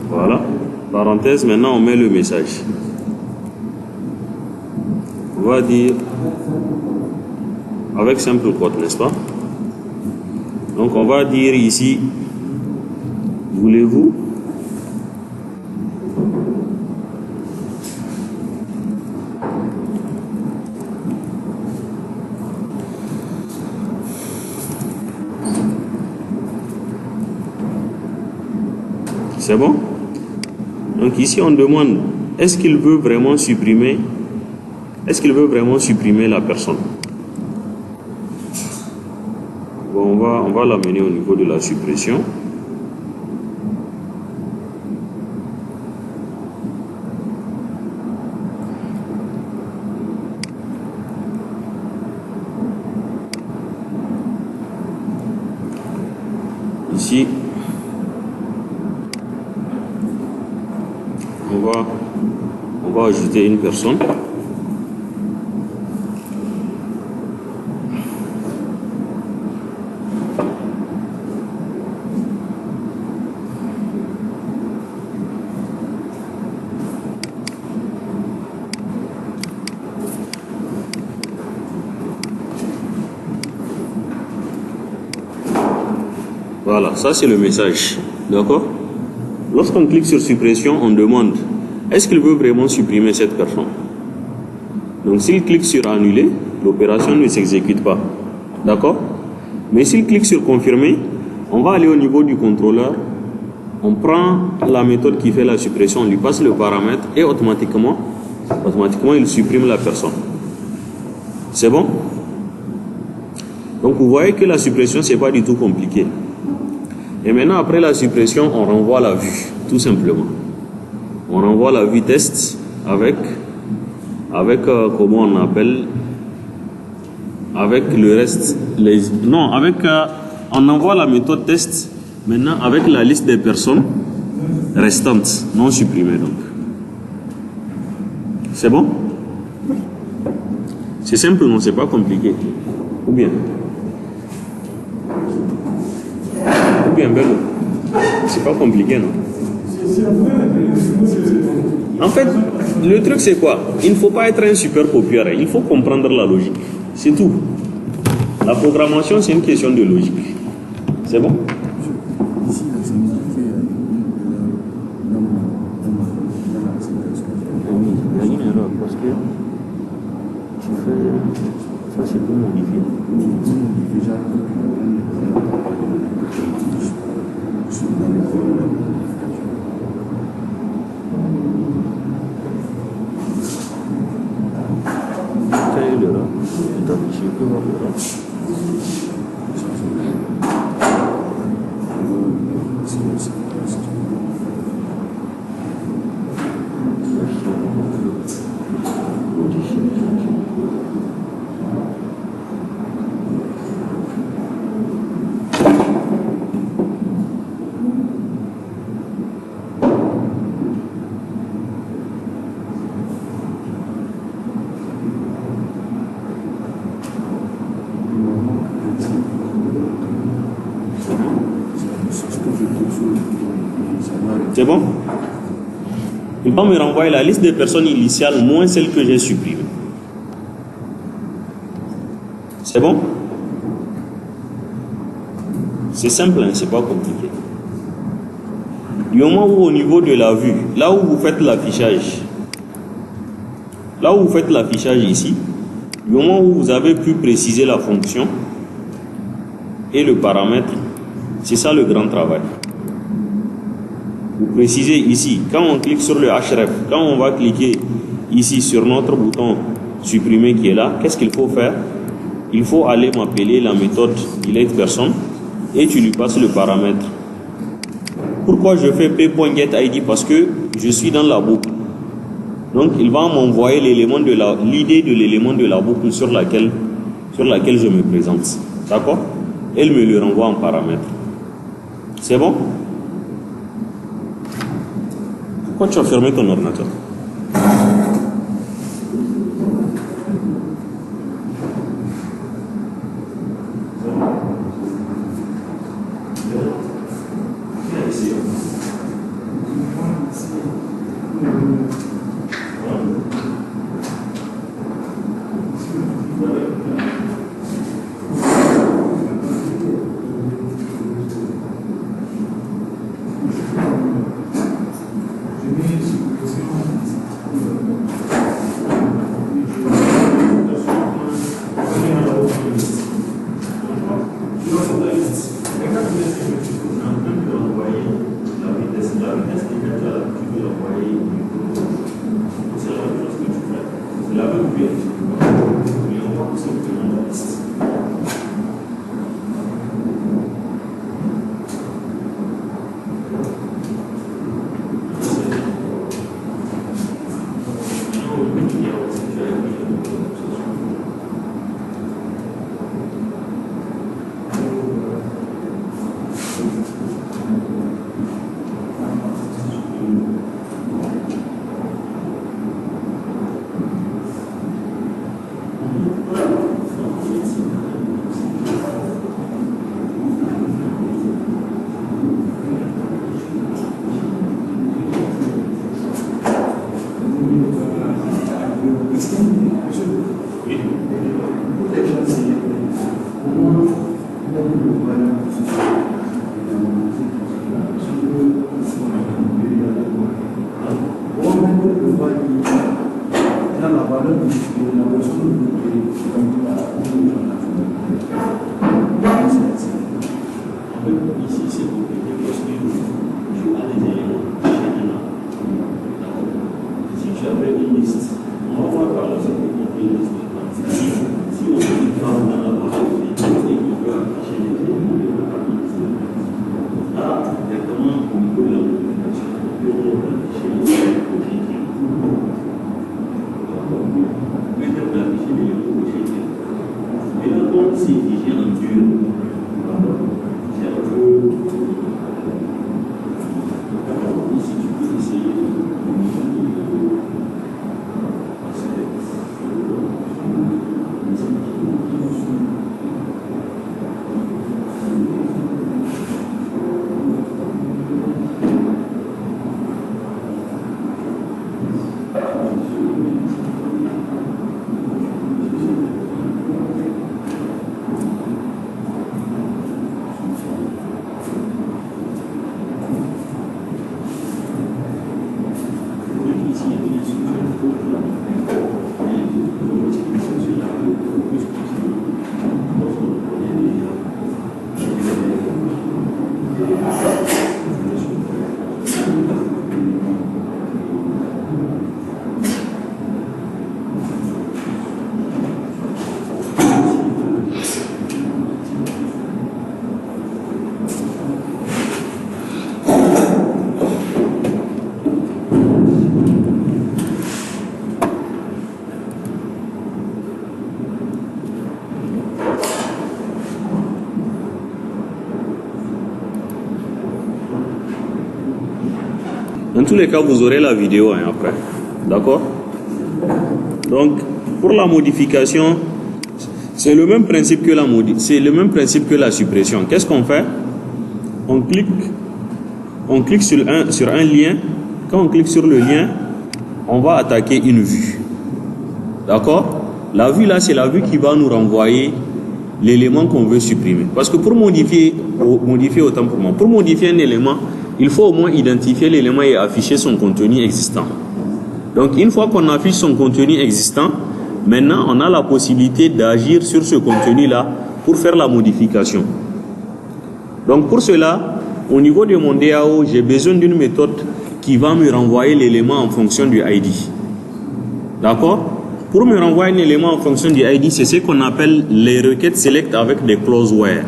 Voilà. Parenthèse, maintenant on met le message. On va dire avec simple quote, n'est-ce pas? Donc on va dire ici, voulez-vous? C'est bon? Donc ici on demande, est-ce qu'il veut vraiment supprimer la personne? Bon, on va l'amener au niveau de la suppression. Ici, on va ajouter une personne. Voilà, ça c'est le message. D'accord? Lorsqu'on clique sur suppression, on demande est-ce qu'il veut vraiment supprimer cette personne? Donc s'il clique sur annuler, l'opération ne s'exécute pas. D'accord? Mais s'il clique sur confirmer, on va aller au niveau du contrôleur, on prend la méthode qui fait la suppression, on lui passe le paramètre et automatiquement il supprime la personne. C'est bon? Donc vous voyez que la suppression, c'est pas du tout compliqué. Et maintenant, après la suppression, on renvoie la vue, tout simplement. On renvoie la vue test avec comment on appelle, avec le reste, on envoie la méthode test maintenant avec la liste des personnes restantes, non supprimées donc. C'est bon? C'est simple, non? C'est pas compliqué. Ou bien? Bello. C'est pas compliqué, non? En fait, le truc c'est quoi? Il ne faut pas être un super copieur, il faut comprendre la logique. C'est tout. La programmation, c'est une question de logique. C'est bon? Ici, là, c'est indiqué Oui, il y a une erreur parce que tu fais. Ça, c'est pour modifier. déjà. Quelle est l'erreur? Je peux voir l'erreur. C'est bon? Il va me renvoyer la liste des personnes initiales moins celle que j'ai supprimée. C'est bon? C'est simple, hein, c'est pas compliqué. Du moment où au niveau de la vue, là où vous faites l'affichage ici, du moment où vous avez pu préciser la fonction et le paramètre, c'est ça le grand travail. Vous précisez ici, quand on clique sur le href, quand on va cliquer ici sur notre bouton supprimer qui est là, qu'est-ce qu'il faut faire? Il faut aller m'appeler la méthode delete person et tu lui passes le paramètre. Pourquoi je fais p.getID? Parce que je suis dans la boucle. Donc il va m'envoyer l'idée de l'élément de la boucle sur laquelle je me présente. D'accord? elle me le renvoie en paramètre. C'est bon? Pourquoi tu as fermé ton ordinateur? Dans tous les cas, vous aurez la vidéo après. D'accord? Donc, pour la modification, c'est le même principe que la suppression. Qu'est-ce qu'on fait? On clique sur un lien. Quand on clique sur le lien, on va attaquer une vue. D'accord? La vue là, c'est la vue qui va nous renvoyer l'élément qu'on veut supprimer. Parce que pour modifier autant pour moi, pour modifier un élément, il faut au moins identifier l'élément et afficher son contenu existant. Donc une fois qu'on affiche son contenu existant, maintenant on a la possibilité d'agir sur ce contenu-là pour faire la modification. Donc pour cela, au niveau de mon DAO, j'ai besoin d'une méthode qui va me renvoyer l'élément en fonction du ID. D'accord? Pour me renvoyer un élément en fonction du ID, c'est ce qu'on appelle les requêtes select avec des clause where.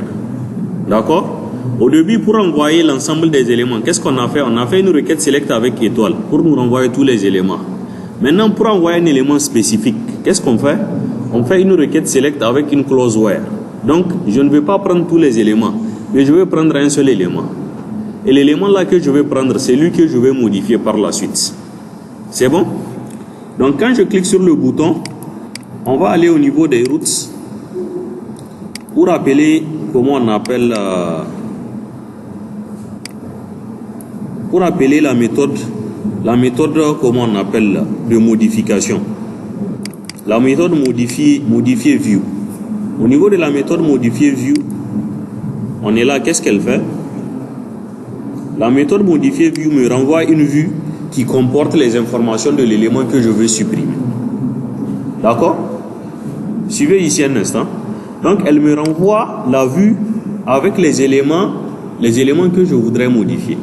D'accord? Au début, pour envoyer l'ensemble des éléments, qu'est-ce qu'on a fait? On a fait une requête select avec étoile pour nous renvoyer tous les éléments. Maintenant, pour envoyer un élément spécifique, qu'est-ce qu'on fait? On fait une requête select avec une clause where. Donc, je ne vais pas prendre tous les éléments, mais je vais prendre un seul élément. Et l'élément là que je vais prendre, c'est lui que je vais modifier par la suite. C'est bon? Donc, quand je clique sur le bouton, on va aller au niveau des routes pour appeler, comment on appelle, pour appeler la méthode, comment on appelle, de modification. La méthode modifier view. Au niveau de la méthode modifier view, on est là, qu'est-ce qu'elle fait? La méthode modifier view me renvoie une vue qui comporte les informations de l'élément que je veux supprimer. D'accord? Suivez ici un instant. Donc, elle me renvoie la vue avec les éléments que je voudrais modifier.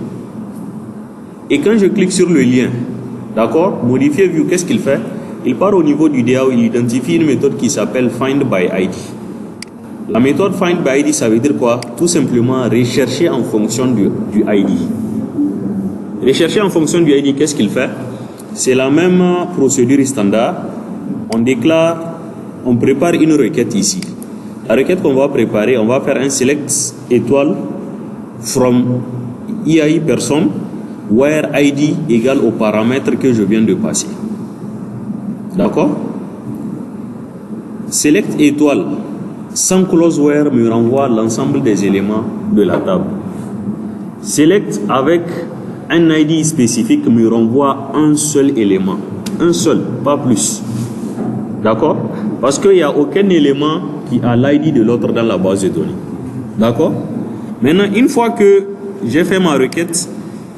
Et quand je clique sur le lien, d'accord, modifier view, qu'est-ce qu'il fait? Il part au niveau du DAO, il identifie une méthode qui s'appelle Find by ID. La méthode Find by ID, ça veut dire quoi? Tout simplement rechercher en fonction du ID. Rechercher en fonction du ID, qu'est-ce qu'il fait? C'est la même procédure standard. On prépare une requête ici. La requête qu'on va préparer, on va faire un select étoile from EI person where ID égale au paramètre que je viens de passer. D'accord? Select étoile sans clause where me renvoie l'ensemble des éléments de la table. Select avec un ID spécifique me renvoie un seul élément. Un seul, pas plus. D'accord? Parce qu'il n'y a aucun élément qui a l'ID de l'autre dans la base de données. D'accord? Maintenant, une fois que j'ai fait ma requête,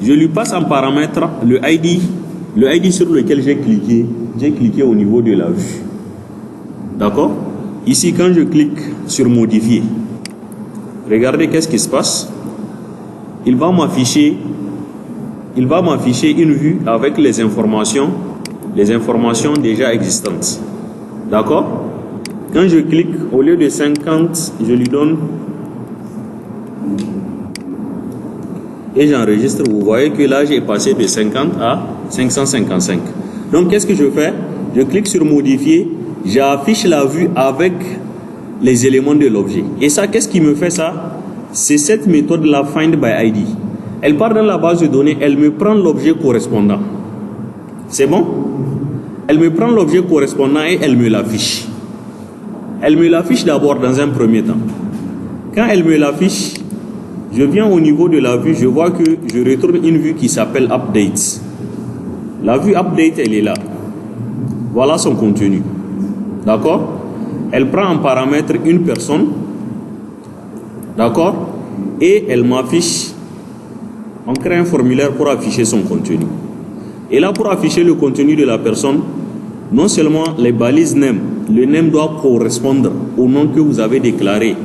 je lui passe en paramètre le ID sur lequel j'ai cliqué au niveau de la vue. D'accord? Ici, quand je clique sur modifier, regardez qu'est-ce qui se passe. Il va m'afficher une vue avec les informations déjà existantes. D'accord? Quand je clique, au lieu de 50, je lui donne et j'enregistre. Vous voyez que là, j'ai passé de 50 à 555. Donc, qu'est-ce que je fais? Je clique sur modifier, j'affiche la vue avec les éléments de l'objet. Et ça, qu'est-ce qui me fait ça? C'est cette méthode-là, Find by ID. Elle part dans la base de données, elle me prend l'objet correspondant. C'est bon? Elle me prend l'objet correspondant et elle me l'affiche. Elle me l'affiche d'abord dans un premier temps. Quand elle me l'affiche, je viens au niveau de la vue, je vois que je retourne une vue qui s'appelle Update. La vue Update, elle est là. Voilà son contenu. D'accord? Elle prend en paramètre une personne. D'accord? Et elle m'affiche. On crée un formulaire pour afficher son contenu. Et là, pour afficher le contenu de la personne, non seulement les balises name, le name doit correspondre au nom que vous avez déclaré.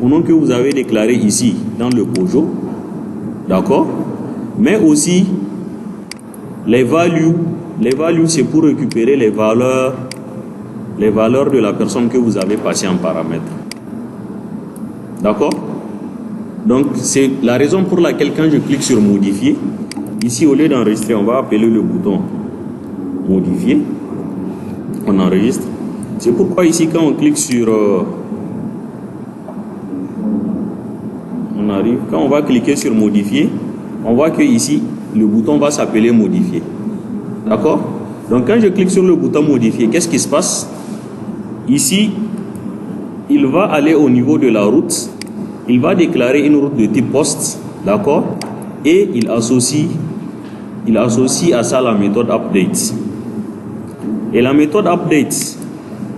Au nom que vous avez déclaré ici, dans le Pojo. D'accord? Mais aussi, les values, c'est pour récupérer les valeurs de la personne que vous avez passée en paramètre. D'accord? Donc, c'est la raison pour laquelle quand je clique sur modifier, ici, au lieu d'enregistrer, on va appeler le bouton modifier. On enregistre. C'est pourquoi ici, quand on clique sur... quand on va cliquer sur modifier, on voit que ici, le bouton va s'appeler modifier. D'accord? Donc, quand je clique sur le bouton modifier, qu'est-ce qui se passe? Ici, il va aller au niveau de la route. Il va déclarer une route de type post. D'accord? Et il associe à ça la méthode update. Et la méthode update,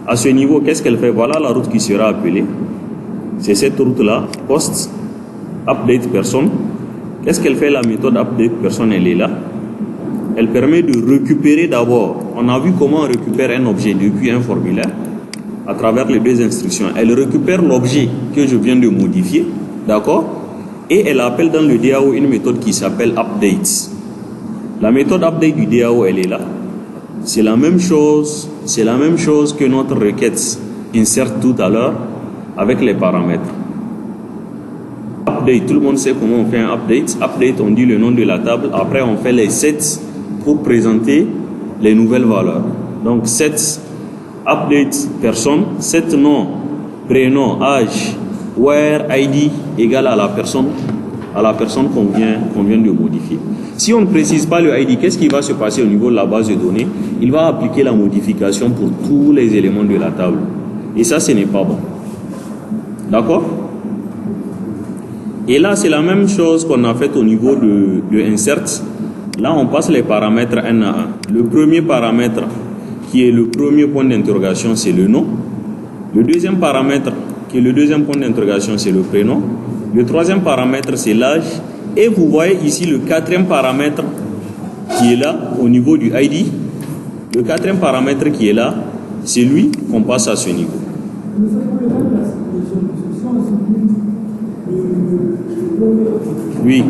à ce niveau, qu'est-ce qu'elle fait? Voilà la route qui sera appelée. C'est cette route-là, post, update personne. Qu'est-ce qu'elle fait, la méthode update personne? Elle est là. Elle permet de récupérer d'abord. On a vu comment on récupère un objet depuis un formulaire à travers les deux instructions. Elle récupère l'objet que je viens de modifier. D'accord? Et elle appelle dans le DAO une méthode qui s'appelle update. La méthode update du DAO, elle est là. C'est la même chose que notre requête insert tout à l'heure avec les paramètres. Update, tout le monde sait comment on fait un update. Update, on dit le nom de la table. Après, on fait les sets pour présenter les nouvelles valeurs. Donc, set update personne, set nom prénom, âge, where ID égale à la personne qu'on vient de modifier. Si on ne précise pas le ID, qu'est-ce qui va se passer au niveau de la base de données? Il va appliquer la modification pour tous les éléments de la table. Et ça, ce n'est pas bon. D'accord? Et là, c'est la même chose qu'on a fait au niveau de insert. Là, on passe les paramètres un à un. Le premier paramètre, qui est le premier point d'interrogation, c'est le nom. Le deuxième paramètre, qui est le deuxième point d'interrogation, c'est le prénom. Le troisième paramètre, c'est l'âge. Et vous voyez ici le quatrième paramètre qui est là, au niveau du ID. Le quatrième paramètre qui est là, c'est lui qu'on passe à ce niveau. Oui.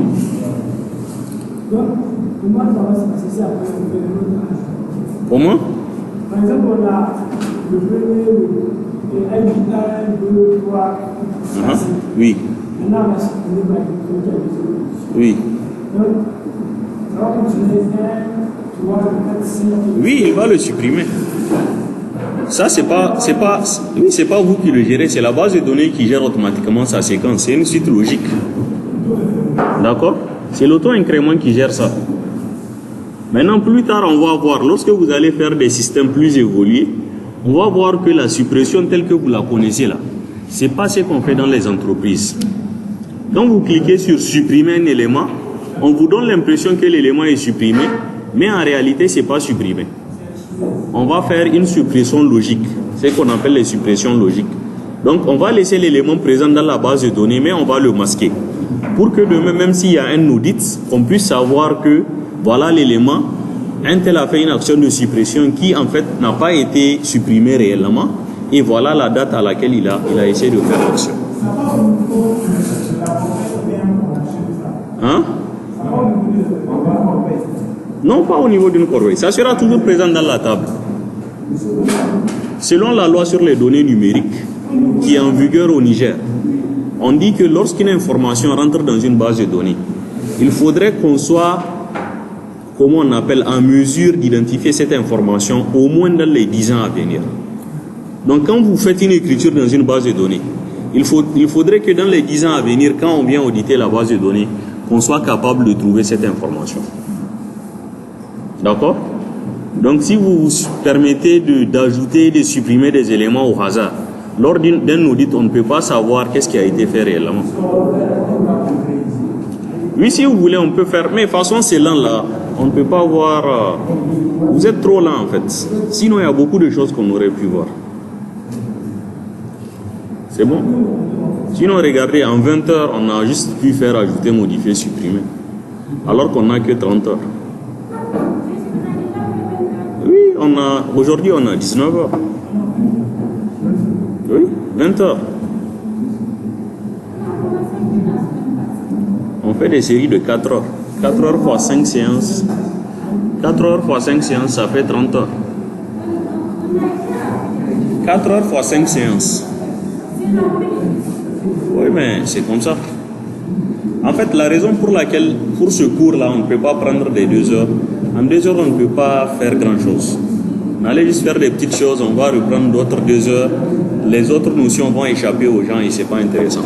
Comment? Par exemple, on a le premier, le ID 1, 2, 3, 4, 5. Oui. Maintenant, on a supprimé par le Oui. Donc, ça va continuer 1, 3, 4, 5. Oui, il va le supprimer. Ça, c'est pas vous qui le gérez, c'est la base de données qui gère automatiquement sa séquence. C'est une suite logique. D'accord? C'est l'auto-incrément qui gère ça. Maintenant, plus tard, on va voir, lorsque vous allez faire des systèmes plus évolués, on va voir que la suppression telle que vous la connaissez là, c'est pas ce qu'on fait dans les entreprises. Quand vous cliquez sur supprimer un élément, on vous donne l'impression que l'élément est supprimé, mais en réalité, c'est pas supprimé. On va faire une suppression logique, c'est ce qu'on appelle les suppressions logiques. Donc, on va laisser l'élément présent dans la base de données, mais on va le masquer. Pour que demain, même s'il y a un audit, on puisse savoir que voilà l'élément, un tel a fait une action de suppression qui en fait n'a pas été supprimé réellement, et voilà la date à laquelle il a essayé de faire l'action. Hein? Non, pas au niveau d'une corbeille. Ça sera toujours présent dans la table. Selon la loi sur les données numériques, qui est en vigueur au Niger, on dit que lorsqu'une information rentre dans une base de données, il faudrait qu'on soit, comment on appelle, en mesure d'identifier cette information au moins dans les 10 ans à venir. Donc quand vous faites une écriture dans une base de données, il faudrait que dans les 10 ans à venir, quand on vient auditer la base de données, qu'on soit capable de trouver cette information. D'accord? Donc si vous vous permettez d'ajouter et de supprimer des éléments au hasard, lors d'un audit, on ne peut pas savoir qu'est-ce qui a été fait réellement. Oui, si vous voulez, on peut faire, mais de toute façon, c'est lent là. On ne peut pas voir. Vous êtes trop lent en fait. Sinon, il y a beaucoup de choses qu'on aurait pu voir. C'est bon? Sinon, regardez, en 20 heures, on a juste pu faire ajouter, modifier, supprimer. Alors qu'on n'a que 30 heures. Oui, aujourd'hui, on a 19 heures. Oui, 20 heures. On fait des séries de 4 heures. 4 heures fois 5 séances. 4 heures fois 5 séances, ça fait 30 heures. 4 heures fois 5 séances. Oui, mais c'est comme ça. En fait, la raison pour laquelle, pour ce cours-là, on ne peut pas prendre des 2 heures, en 2 heures, on ne peut pas faire grand-chose. On allait juste faire des petites choses, on va reprendre d'autres 2 heures. Les autres notions vont échapper aux gens et c'est pas intéressant.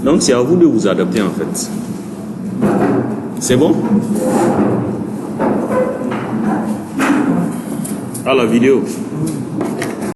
Donc, c'est à vous de vous adapter, en fait. C'est bon? À la vidéo.